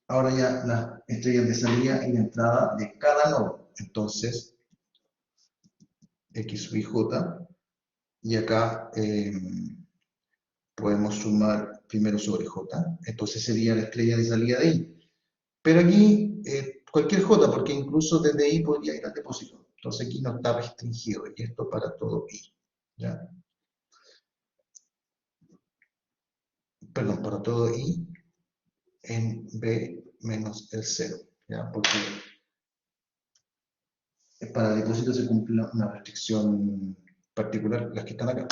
ahora ya las estrellas de salida y de entrada de cada nodo. Entonces, X sub I J, y acá podemos sumar primero sobre J, entonces sería la estrella de salida de I. Pero aquí, cualquier J, porque incluso desde I podría ir al depósito. Entonces aquí no está restringido, y esto para todo I. ¿Ya? Perdón, para todo I en B menos el 0. ¿Ya? Porque para el depósito se cumple una restricción particular, las que están acá.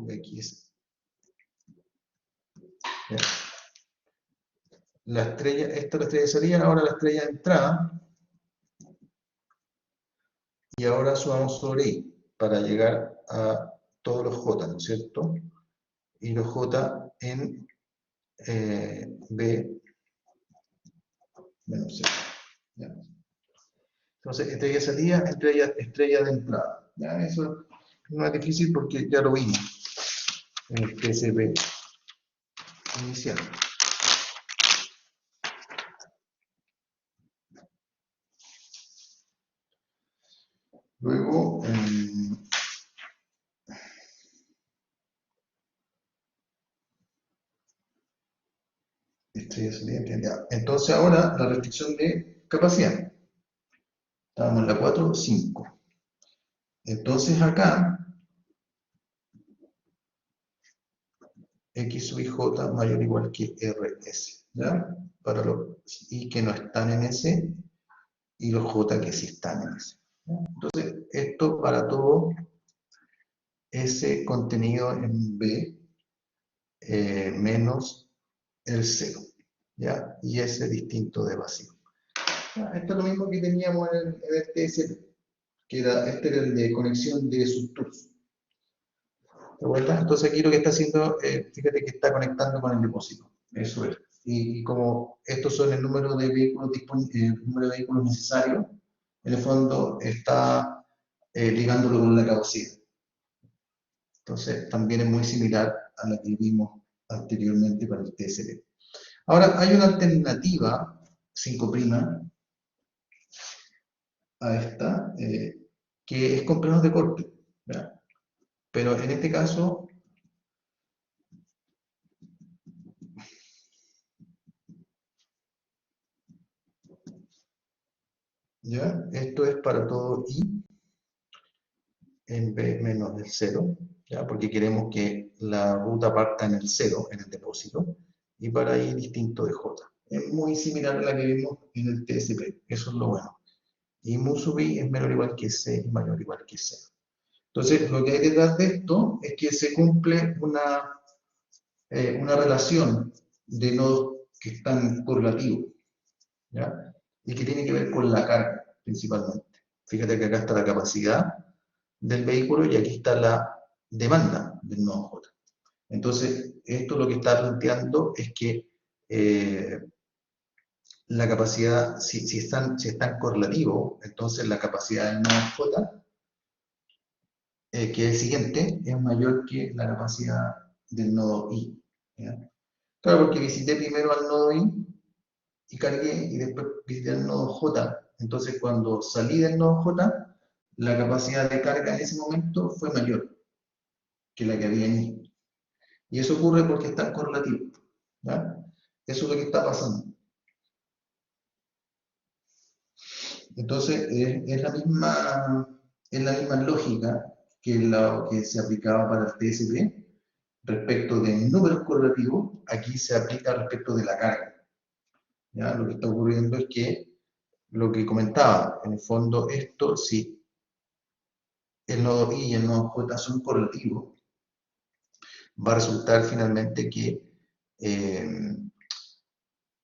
X. ¿Ya? La estrella, esta es la estrella de salida, ahora la estrella de entrada, y ahora sumamos sobre I para llegar a todos los J, ¿no es cierto? Y los J en B menos 0. ¿Ya? Entonces, estrella de salida, estrella de entrada. ¿Ya? Eso no es difícil porque ya lo vimos en el TSP inicial. Luego, estrella de salida, ya. Entonces ahora la restricción de capacidad. Estábamos en la 4, 5. Entonces acá, X sub I J mayor o igual que RS. ¿Ya? Para los I que no están en S y los J que sí están en S. ¿Ya? Entonces, esto para todo ese contenido en B menos el 0, ¿ya? Y ese distinto de vacío. Esto es lo mismo que teníamos en el TSP, que este era el de conexión de subtools. ¿Te acuerdas? Entonces aquí lo que está haciendo, fíjate que está conectando con el depósito. Eso es. Y como estos son el número de vehículos necesarios, en el fondo está ligándolo con la capacidad. Entonces también es muy similar a la que vimos anteriormente para el TSP. Ahora, hay una alternativa 5' a esta, que es con planos de corte, ¿verdad? Pero en este caso, ¿ya? Esto es para todo I en B menos del 0, ¿ya? Porque queremos que la ruta parta en el 0, en el depósito, y para I distinto de J. Es muy similar a la que vimos en el TSP, eso es lo bueno. Y mu sub I es menor o igual que C y mayor o igual que 0. Entonces, lo que hay detrás de esto es que se cumple una relación de nodos que están correlativos, ¿ya? Y que tiene que ver con la carga, principalmente. Fíjate que acá está la capacidad del vehículo y aquí está la demanda del nodo J. Entonces, esto lo que está planteando es que la capacidad, si están correlativos, entonces la capacidad del nodo J, que es el siguiente, es mayor que la capacidad del nodo I. ¿Ya? Claro, porque visité primero al nodo I y cargué y después visité el nodo J. Entonces, cuando salí del nodo J, la capacidad de carga en ese momento fue mayor que la que había en I. Y eso ocurre porque está correlativo. ¿Ya? Eso es lo que está pasando. Entonces, es la misma lógica que lo que se aplicaba para el TSP respecto de números correlativos, aquí se aplica respecto de la carga. ¿Ya? Lo que está ocurriendo es que, lo que comentaba, en el fondo esto, si el nodo I y el nodo J son correlativos, va a resultar finalmente que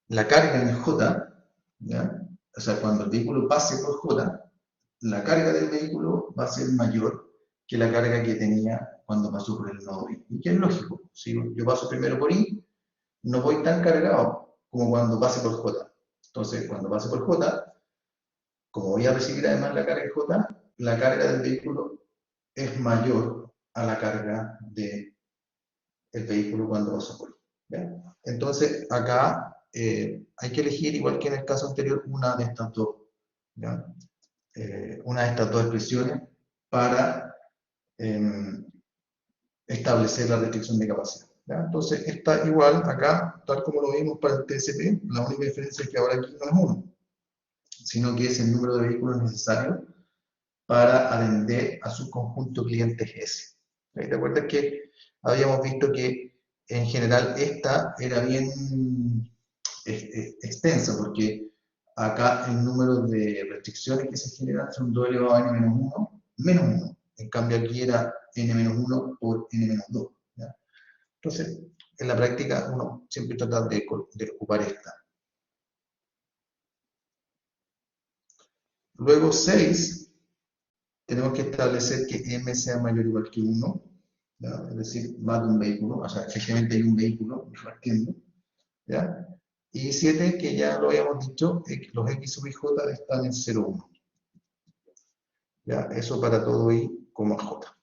la carga en el J, ¿ya? O sea, cuando el vehículo pase por J, la carga del vehículo va a ser mayor que la carga que tenía cuando pasó por el nodo I. Y que es lógico, si yo paso primero por I, no voy tan cargado como cuando pase por J. Entonces, cuando pase por J, como voy a recibir además la carga de J, la carga del vehículo es mayor a la carga del vehículo cuando pasa por I. ¿Ya? Entonces, acá hay que elegir, igual que en el caso anterior, una de estas dos. ¿Ya? Una de estas dos expresiones para establecer la restricción de capacidad. ¿Ya? Entonces, está igual acá, tal como lo vimos para el TSP, la única diferencia es que ahora aquí no es 1, sino que es el número de vehículos necesarios para atender a su conjunto clientes S. ¿Te acuerdas que habíamos visto que en general esta era bien extensa, porque acá el número de restricciones que se generan son 2 elevado a n menos 1, menos 1. En cambio aquí era n menos 1 por n menos 2. ¿Ya? Entonces, en la práctica uno siempre trata de ocupar esta. Luego 6, tenemos que establecer que m sea mayor o igual que 1, ¿ya? Es decir, más de un vehículo, o sea, efectivamente hay un vehículo repartiendo, ¿ya? Y 7, que ya lo habíamos dicho, los x sub i j están en 0, 1. ¿Ya? Eso para todo i, j.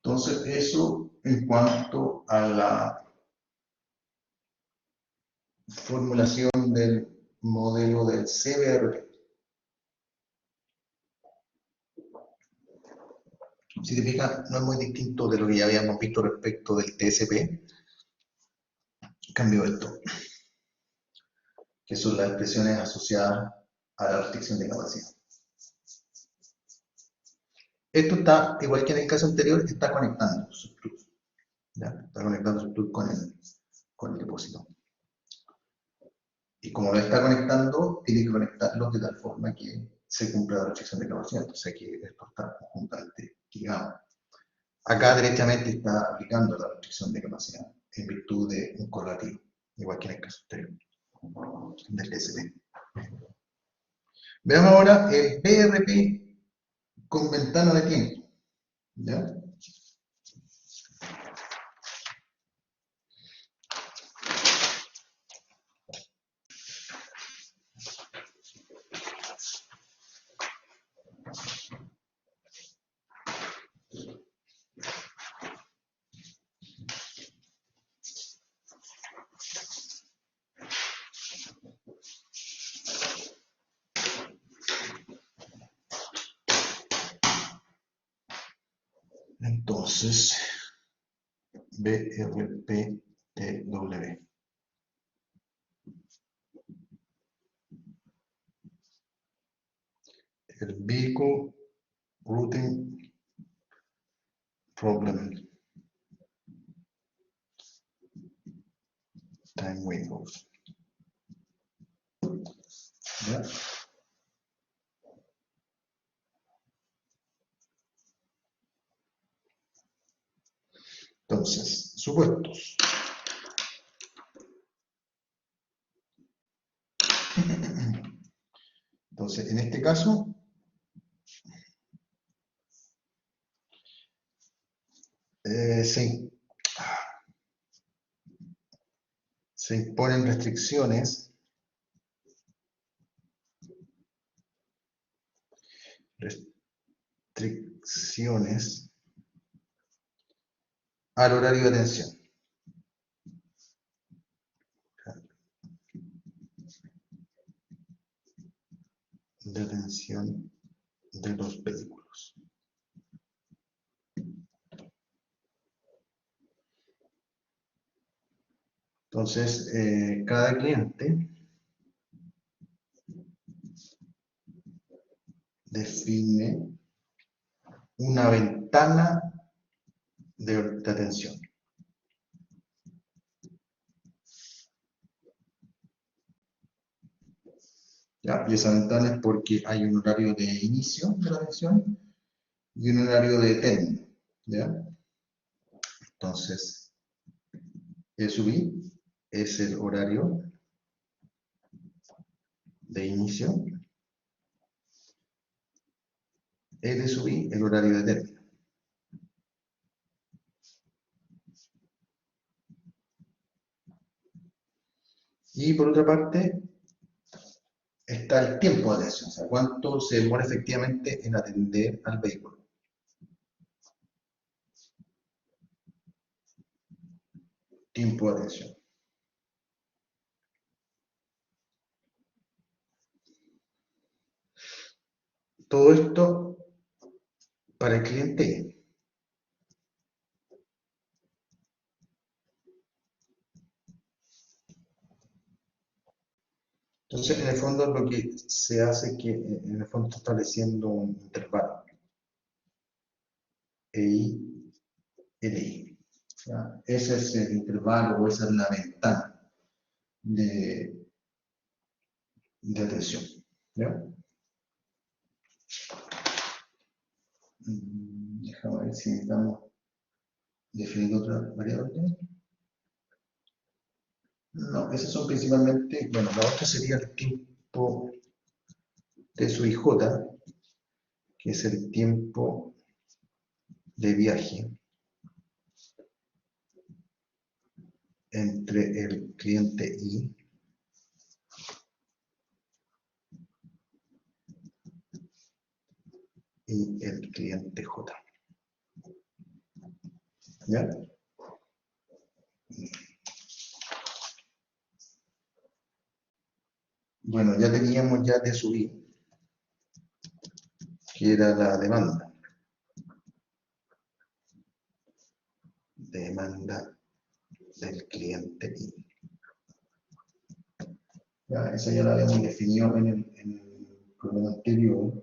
Entonces, eso en cuanto a la formulación del modelo del CBRT. Si te fijas, no es muy distinto de lo que ya habíamos visto respecto del TSP. Cambio esto, que son las expresiones asociadas a la restricción de capacidad. Esto está, igual que en el caso anterior, está conectando sus flujos. Está conectando sus flujos con el depósito. Y como lo está conectando, tiene que conectarlo de tal forma que se cumpla la restricción de capacidad. Entonces hay que esto está conjuntamente ligado. Acá derechamente está aplicando la restricción de capacidad en virtud de un correlativo, igual que en el caso anterior del TSP. Veamos ahora el BRP con ventana de tiempo. ¿Ya? Entonces, BRPTW. El Vehicle Routing Problem Time Windows. ¿Ya? Entonces, supuestos. Entonces, en este caso, se imponen restricciones al horario de atención. De atención de los vehículos. Entonces, cada cliente define una ventana de atención. ¿Ya? Y esa ventana es porque hay un horario de inicio de la atención y un horario de término. ¿Ya? Entonces, E sub I es el horario de inicio, E de sub I el horario de término. Y por otra parte, está el tiempo de atención, o sea, cuánto se demora efectivamente en atender al vehículo. Tiempo de atención. Todo esto para el cliente. Entonces, en el fondo, lo que se hace es que, en el fondo, está estableciendo un intervalo. EI, LI. ¿Ya? Ese es el intervalo o esa es la ventana de atención. ¿Ya? Déjame ver si necesitamos definir otra variable. No, esas son principalmente, bueno, la otra sería el tiempo de su IJ, que es el tiempo de viaje entre el cliente I y el cliente J. ¿Ya? Bueno, ya teníamos ya de subir, que era la demanda. Demanda del cliente I. Ya, esa ya la habíamos definido en el problema anterior.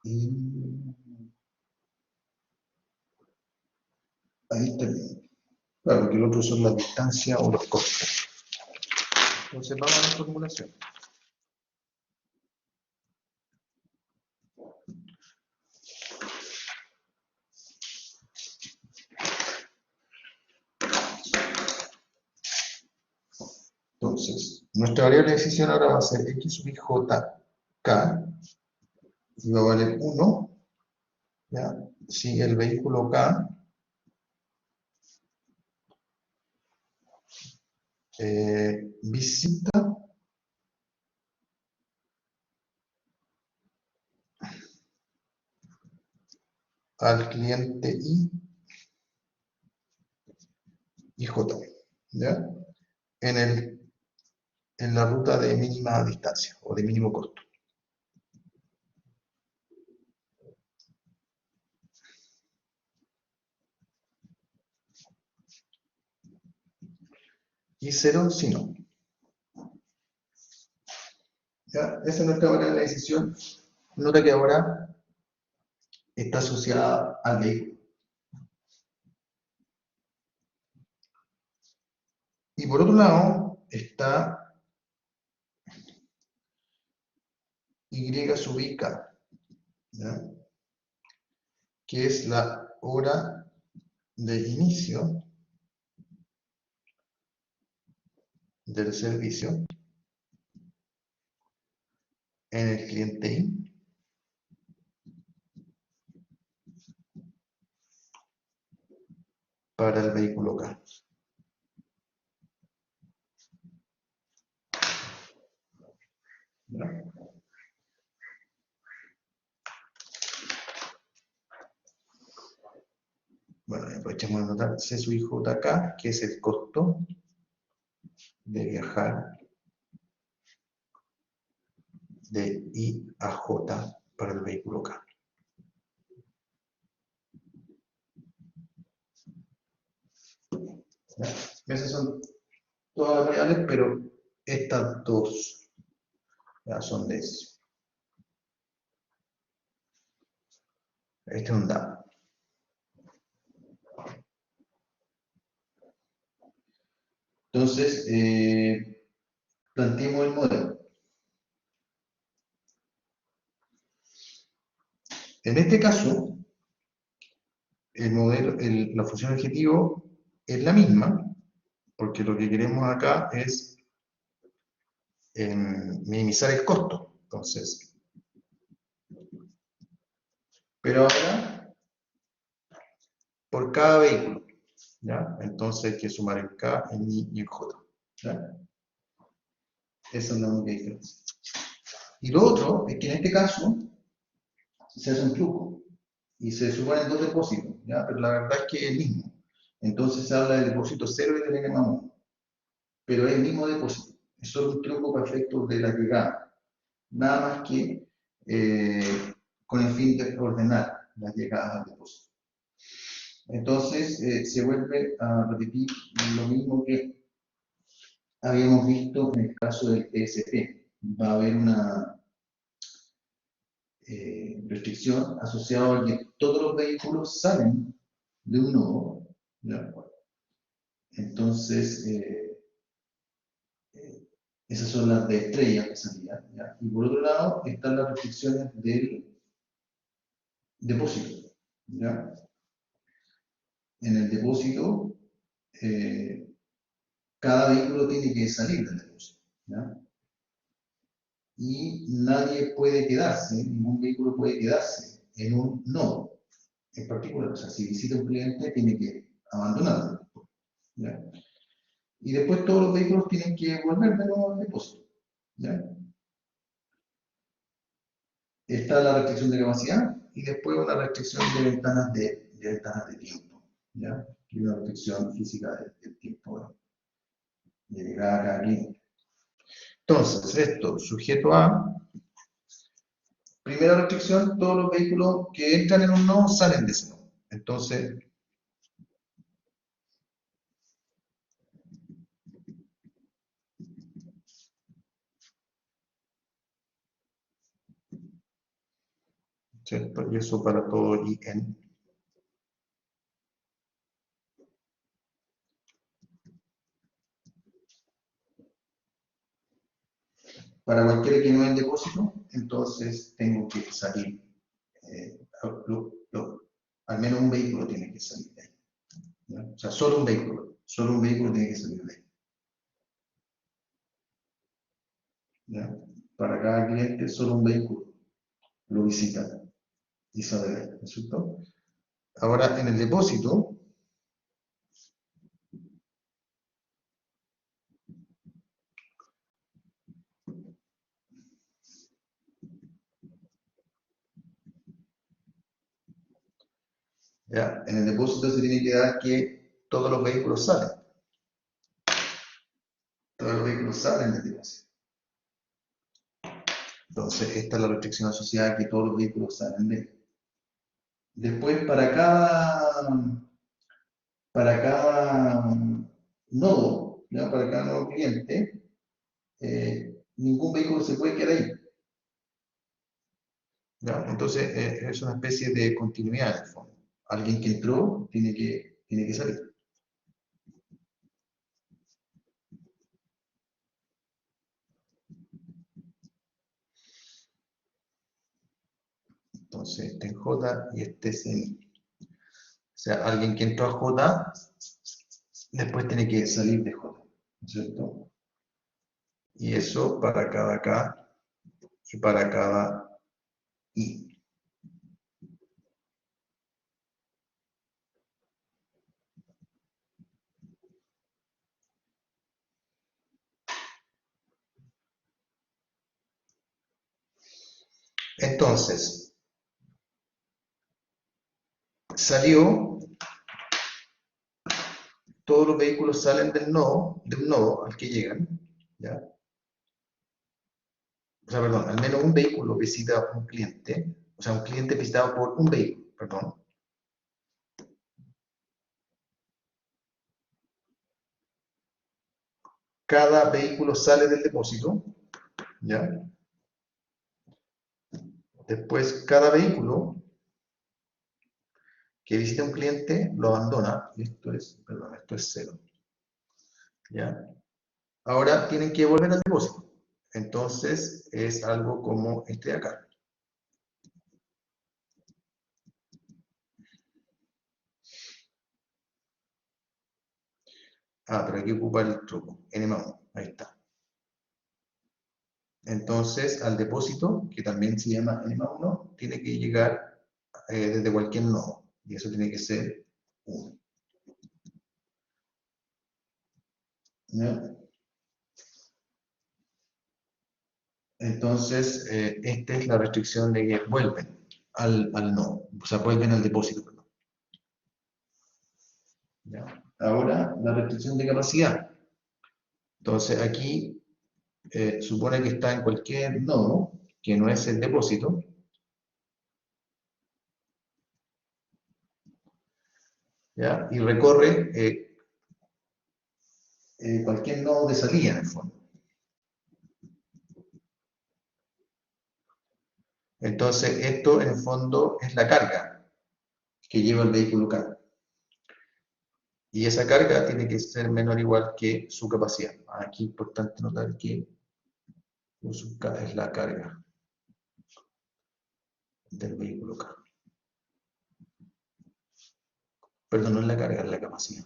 Y ahí está bien. Claro, porque el otro son las distancias o los costos. Entonces vamos a la formulación. Entonces, nuestra variable de decisión ahora va a ser x sub i j k y va a valer 1, ¿ya? Si el vehículo K visita al cliente I y J, ¿ya? En la ruta de mínima distancia o de mínimo costo. Y 0 si no. ¿Ya? Esa es nuestra variable de decisión. Nota que ahora está asociada al vehículo. Y por otro lado está Y sub i k, ¿ya? Que es la hora de inicio del servicio en el cliente I para el vehículo K. ¿Ya? Bueno, aprovechemos de anotar C sub i j k, que es el costo de viajar de I a J para el vehículo K. ¿Ya? Esas son todas las variables, pero estas dos ya son de eso. Este es un dato. Entonces, planteemos el modelo. En este caso, el modelo, la función objetivo es la misma, porque lo que queremos acá es minimizar el costo. Entonces, pero ahora, por cada vehículo, ¿ya? Entonces hay que sumar en K, en I y en J, ¿ya? Esa es la única diferencia. Y lo otro es que en este caso se hace un truco y se suponen dos depósitos, ¿ya? Pero la verdad es que es el mismo. Entonces se habla del depósito 0 y del N más 1, pero es el mismo depósito. Es solo un truco para efectos de la llegada. Nada más que con el fin de ordenar las llegadas al depósito. Entonces se vuelve a repetir lo mismo que habíamos visto en el caso del ESP. Va a haber una restricción asociada a que todos los vehículos salen de un nodo, ¿ya? Entonces, esas son las de estrella que salían, ¿ya? Y por otro lado están las restricciones del depósito, ¿ya? En el depósito, cada vehículo tiene que salir del depósito, ¿ya? Y nadie puede quedarse, ningún vehículo puede quedarse en un nodo en particular. O sea, si visita un cliente, tiene que abandonarlo, ¿ya? Y después todos los vehículos tienen que volver de nuevo al depósito, ¿ya? Está la restricción de capacidad y después una restricción de ventanas de tiempo, ¿ya? Y una restricción física del tiempo de llegada a cada cliente. Entonces, esto, sujeto a, primera restricción, todos los vehículos que entran en un nodo salen de ese nodo. Entonces, ¿cierto? Y eso para todo IN. Para cualquiera que no es depósito, entonces tengo que salir, al menos un vehículo tiene que salir de ahí, ¿ya? O sea, solo un vehículo tiene que salir de ahí, ¿ya? Para cada cliente, solo un vehículo lo visita y sale de ahí, ¿no es cierto? Ahora, en el depósito, ¿ya? En el depósito se tiene que dar que todos los vehículos salen. Todos los vehículos salen del depósito. Entonces, esta es la restricción asociada a que todos los vehículos salen de él. Después, para cada nodo, ¿ya? Para cada nuevo cliente, ningún vehículo se puede quedar ahí, ¿ya? Entonces, es una especie de continuidad en el fondo. Alguien que entró tiene que salir. Entonces, este en J y este es en I. O sea, alguien que entró a J, después tiene que salir de J, ¿no es cierto? Y eso para cada K y para cada I. Entonces, salió, todos los vehículos salen del nodo, de un nodo al que llegan, ¿ya? O sea, perdón, al menos un vehículo visita un cliente, o sea, un cliente visitado por un vehículo, perdón. Cada vehículo sale del depósito, ¿ya? Después, cada vehículo que visita un cliente lo abandona, y esto es, perdón, esto es 0. ¿ya? Ahora tienen que volver al depósito. Entonces es algo como este de acá. Ah, pero hay que ocupar el truco. N más 1. Ahí está. Entonces, al depósito, que también se llama N más 1, tiene que llegar desde cualquier nodo. Y eso tiene que ser 1. ¿Ya? Entonces, esta es la restricción de que vuelven al nodo. O sea, vuelven al depósito, perdón. ¿Ya? Ahora, la restricción de capacidad. Entonces, aquí supone que está en cualquier nodo, que no es el depósito. ¿Ya? Y recorre cualquier nodo de salida, en el fondo. Entonces, esto en el fondo es la carga que lleva el vehículo K. Y esa carga tiene que ser menor o igual que su capacidad. Aquí es importante notar que su K es la carga del vehículo K. Perdón, no es la carga, es la capacidad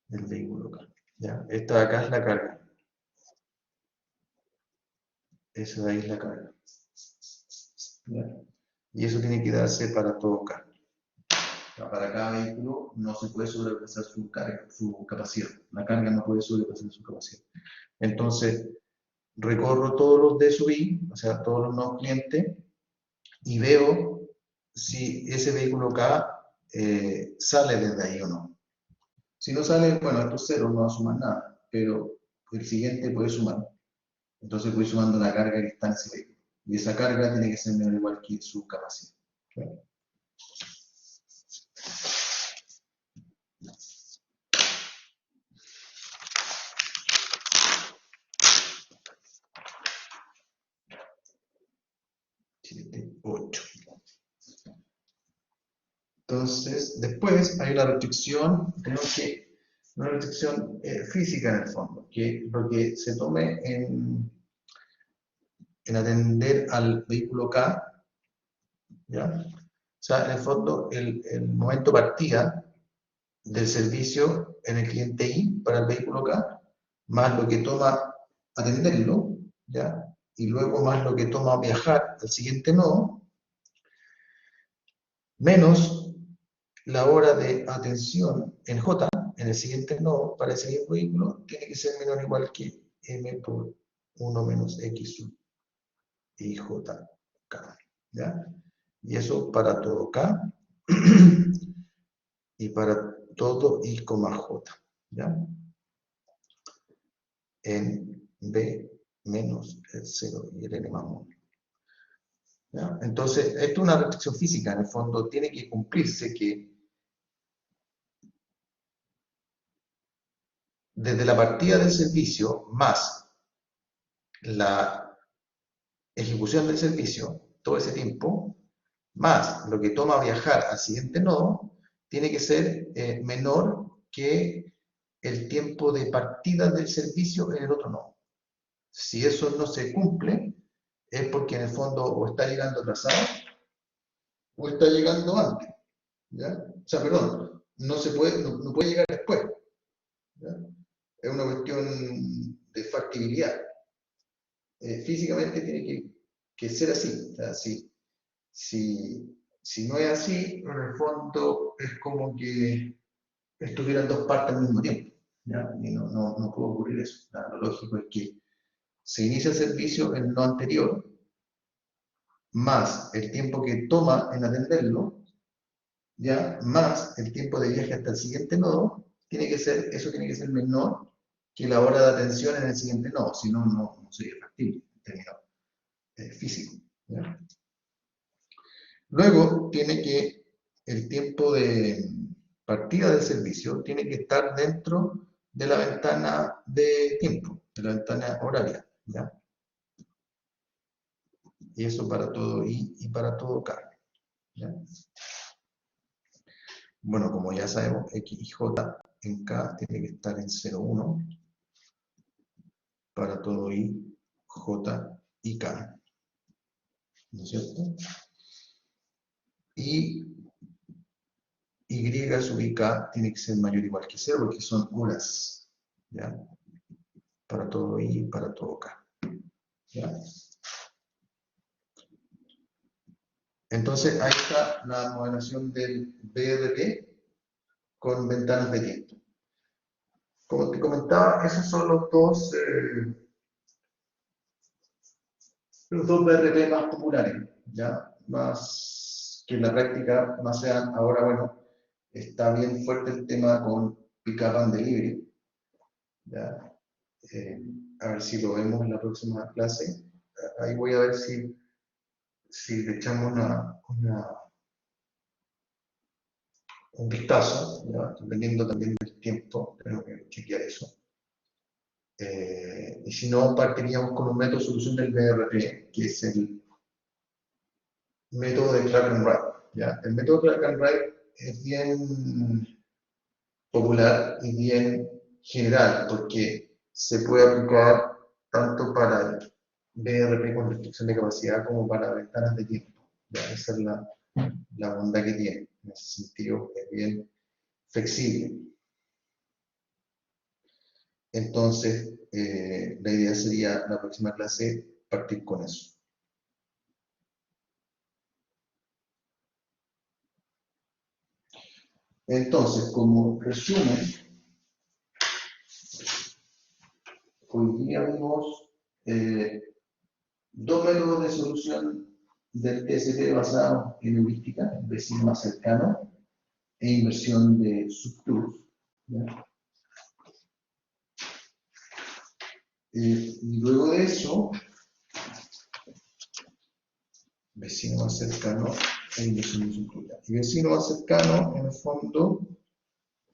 del vehículo K. ¿Ya? Esta de acá es la carga. Esa de ahí es la carga. ¿Ya? Y eso tiene que darse para todo K. Para cada vehículo no se puede sobrepasar su carga, su capacidad. La carga no puede sobrepasar su capacidad. Entonces, recorro todos los DSUV, o sea, todos los nuevos clientes, y veo si ese vehículo K sale desde ahí o no. Si no sale, bueno, esto es cero, no va a sumar nada, pero el siguiente puede sumar. Entonces voy sumando la carga que está en ese vehículo. Y esa carga tiene que ser menor o igual que su capacidad. ¿Okay? Siete, 8. Entonces, después hay una restricción, tenemos que, una restricción física en el fondo, que lo que se tome en atender al vehículo K, ¿ya? O sea, en el fondo, el momento partida del servicio en el cliente I para el vehículo K, más lo que toma atenderlo, ¿ya? Y luego más lo que toma viajar al siguiente nodo, menos la hora de atención en J, en el siguiente nodo, para ese mismo vehículo, tiene que ser menor o igual que M por 1 menos X sub I J K, ¿ya? Y eso para todo K y para todo I, J, ¿ya? En B menos el 0 y el N más 1. ¿Ya? Entonces, esto es una restricción física, en el fondo tiene que cumplirse que desde la partida del servicio más la ejecución del servicio, todo ese tiempo, más lo que toma viajar al siguiente nodo, tiene que ser menor que el tiempo de partida del servicio en el otro nodo. Si eso no se cumple, es porque en el fondo o está llegando atrasado o está llegando antes. ¿Ya? O sea, perdón, no puede llegar después. ¿Ya? Es una cuestión de factibilidad. Físicamente tiene que ser así. O sea, si no es así, en el fondo es como que estuvieran dos partes al mismo tiempo. ¿Ya? Y no puede ocurrir eso. Lo lógico es que se inicia el servicio en lo anterior, más el tiempo que toma en atenderlo, ya, más el tiempo de viaje hasta el siguiente nodo, eso tiene que ser menor que la hora de atención en el siguiente nodo, si no, no sería factible en términos físicos. ¿Ya? Luego tiene que el tiempo de partida del servicio tiene que estar dentro de la ventana de tiempo, de la ventana horaria. ¿Ya? Y eso para todo I y para todo K. ¿Ya? Bueno, como ya sabemos, X y J en K tiene que estar en 0,1 para todo I, J y K, ¿no es cierto? Y Y sub I K tiene que ser mayor o igual que 0 porque son horas, ¿ya? Para todo I y para todo K, ¿ya? Entonces, ahí está la modelación del BRT con ventanas de tiempo. Como te comentaba, esos son los dos BRT más populares, ¿ya? Más que en la práctica, más sean, ahora, bueno, está bien fuerte el tema con Pickup and Delivery, ¿ya? Eh, a ver si lo vemos en la próxima clase. Ahí voy a ver si le echamos un vistazo, ¿ya? Dependiendo también del tiempo, tenemos que chequear eso. Y si no, partiríamos con un método de solución del BRT, que es el método de track and write, ¿ya? El método de track and write es bien popular y bien general, porque se puede aplicar tanto para el BRP con restricción de capacidad como para ventanas de tiempo. ¿Ya? Esa es la bondad que tiene. En ese sentido, es bien flexible. Entonces, la idea sería la próxima clase partir con eso. Entonces, como resumen, hoy día vimos dos métodos de solución del TSP basados en heurística, el vecino más cercano, e inversión de subtools. Y luego de eso, vecino más cercano e inversión de subtools. Y vecino más cercano, en el fondo,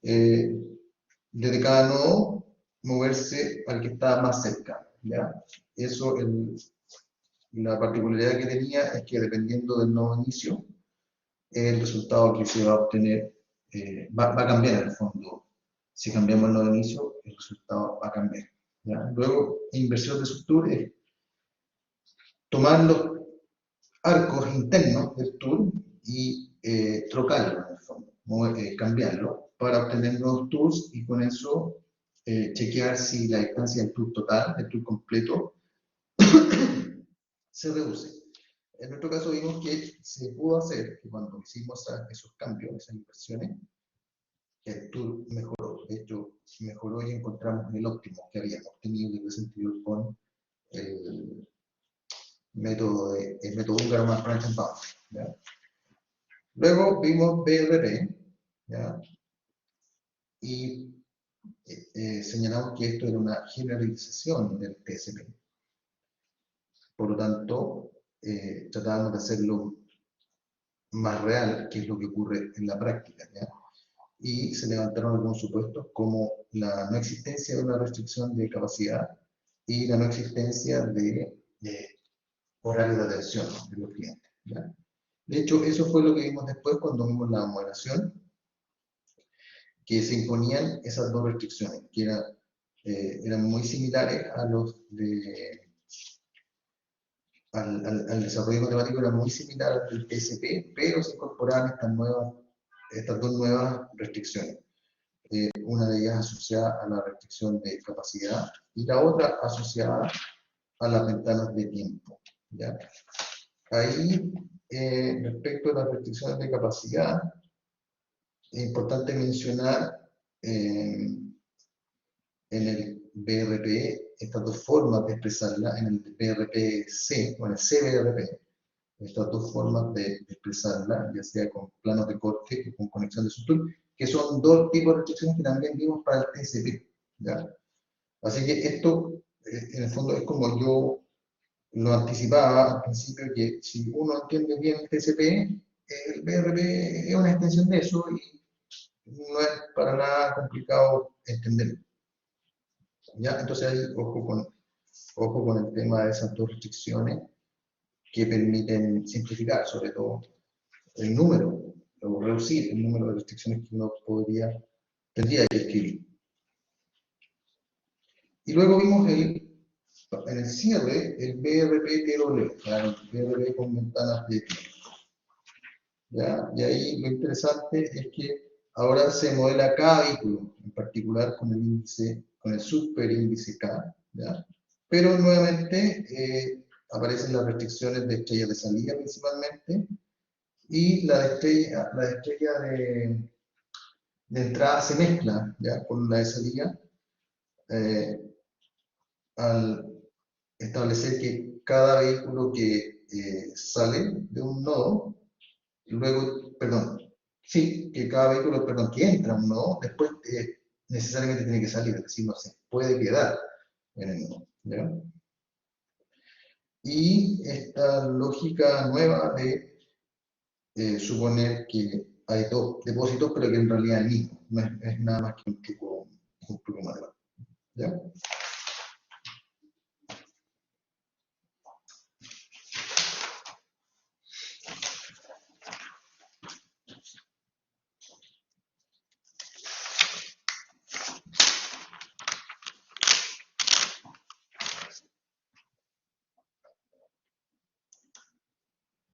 desde cada nodo, moverse al que está más cerca. ¿Ya? Eso, la particularidad que tenía es que dependiendo del nodo inicio, el resultado que se va a obtener va a cambiar en el fondo. Si cambiamos el nodo de inicio, el resultado va a cambiar. ¿Ya? Luego, inversión de subtool es tomar los arcos internos del tool y trocarlo en el fondo, cambiarlo para obtener nuevos tools y con eso chequear si la distancia del tool total, del tool completo, se reduce. En nuestro caso vimos que se pudo hacer, que cuando hicimos esos cambios, esas inversiones, el tool mejoró. De hecho, mejoró y encontramos el óptimo que habíamos obtenido en ese sentido con el método húngaro más branch and bound. ¿Ya? Luego vimos BRP, ¿ya? Y señalamos que esto era una generalización del TSP. Por lo tanto, tratábamos de hacerlo más real, que es lo que ocurre en la práctica. ¿Ya? Y se levantaron algunos supuestos como la no existencia de una restricción de capacidad y la no existencia de horario de atención de los clientes. ¿Ya? De hecho, eso fue lo que vimos después cuando vimos la moderación, que se imponían esas dos restricciones, que eran muy similares a los al desarrollo matemático, era muy similar al del TSP, pero se incorporaban estas dos nuevas restricciones. Una de ellas asociada a la restricción de capacidad y la otra asociada a las ventanas de tiempo. ¿Ya? Ahí, respecto a las restricciones de capacidad, es importante mencionar en el BRP estas dos formas de expresarla, en el BRP-C o en el CBRP, estas dos formas de expresarla, ya sea con planos de corte o con conexión de subtool, que son dos tipos de restricciones que también vimos para el TSP. ¿Ya? Así que esto, en el fondo, es como yo lo anticipaba al principio, que si uno entiende bien el TCP, el BRP es una extensión de eso y no es para nada complicado entenderlo. ¿Ya? Entonces ahí ojo con el tema de esas dos restricciones que permiten simplificar, sobre todo el número. o reducir el número de restricciones que uno tendría que escribir. Y luego vimos en el cierre el BRP-TW, claro, el BRP con ventanas de tiempo. ¿Ya? Y ahí lo interesante es que ahora se modela cada vehículo, en particular con el índice, con el superíndice K, ¿ya? Pero nuevamente aparecen las restricciones de estrellas de salida principalmente, y la estrella de entrada se mezcla ya con la de salida eh, al establecer que cada vehículo que sale de un nodo, luego, perdón, sí, que cada vehículo, perdón, que entra a un nodo, después necesariamente tiene que salir, es decir, no se puede quedar en el nodo. ¿Ya? Y esta lógica nueva de suponer que hay dos depósitos, pero que en realidad es el mismo, no es nada más que un truco matemático. ¿Ya?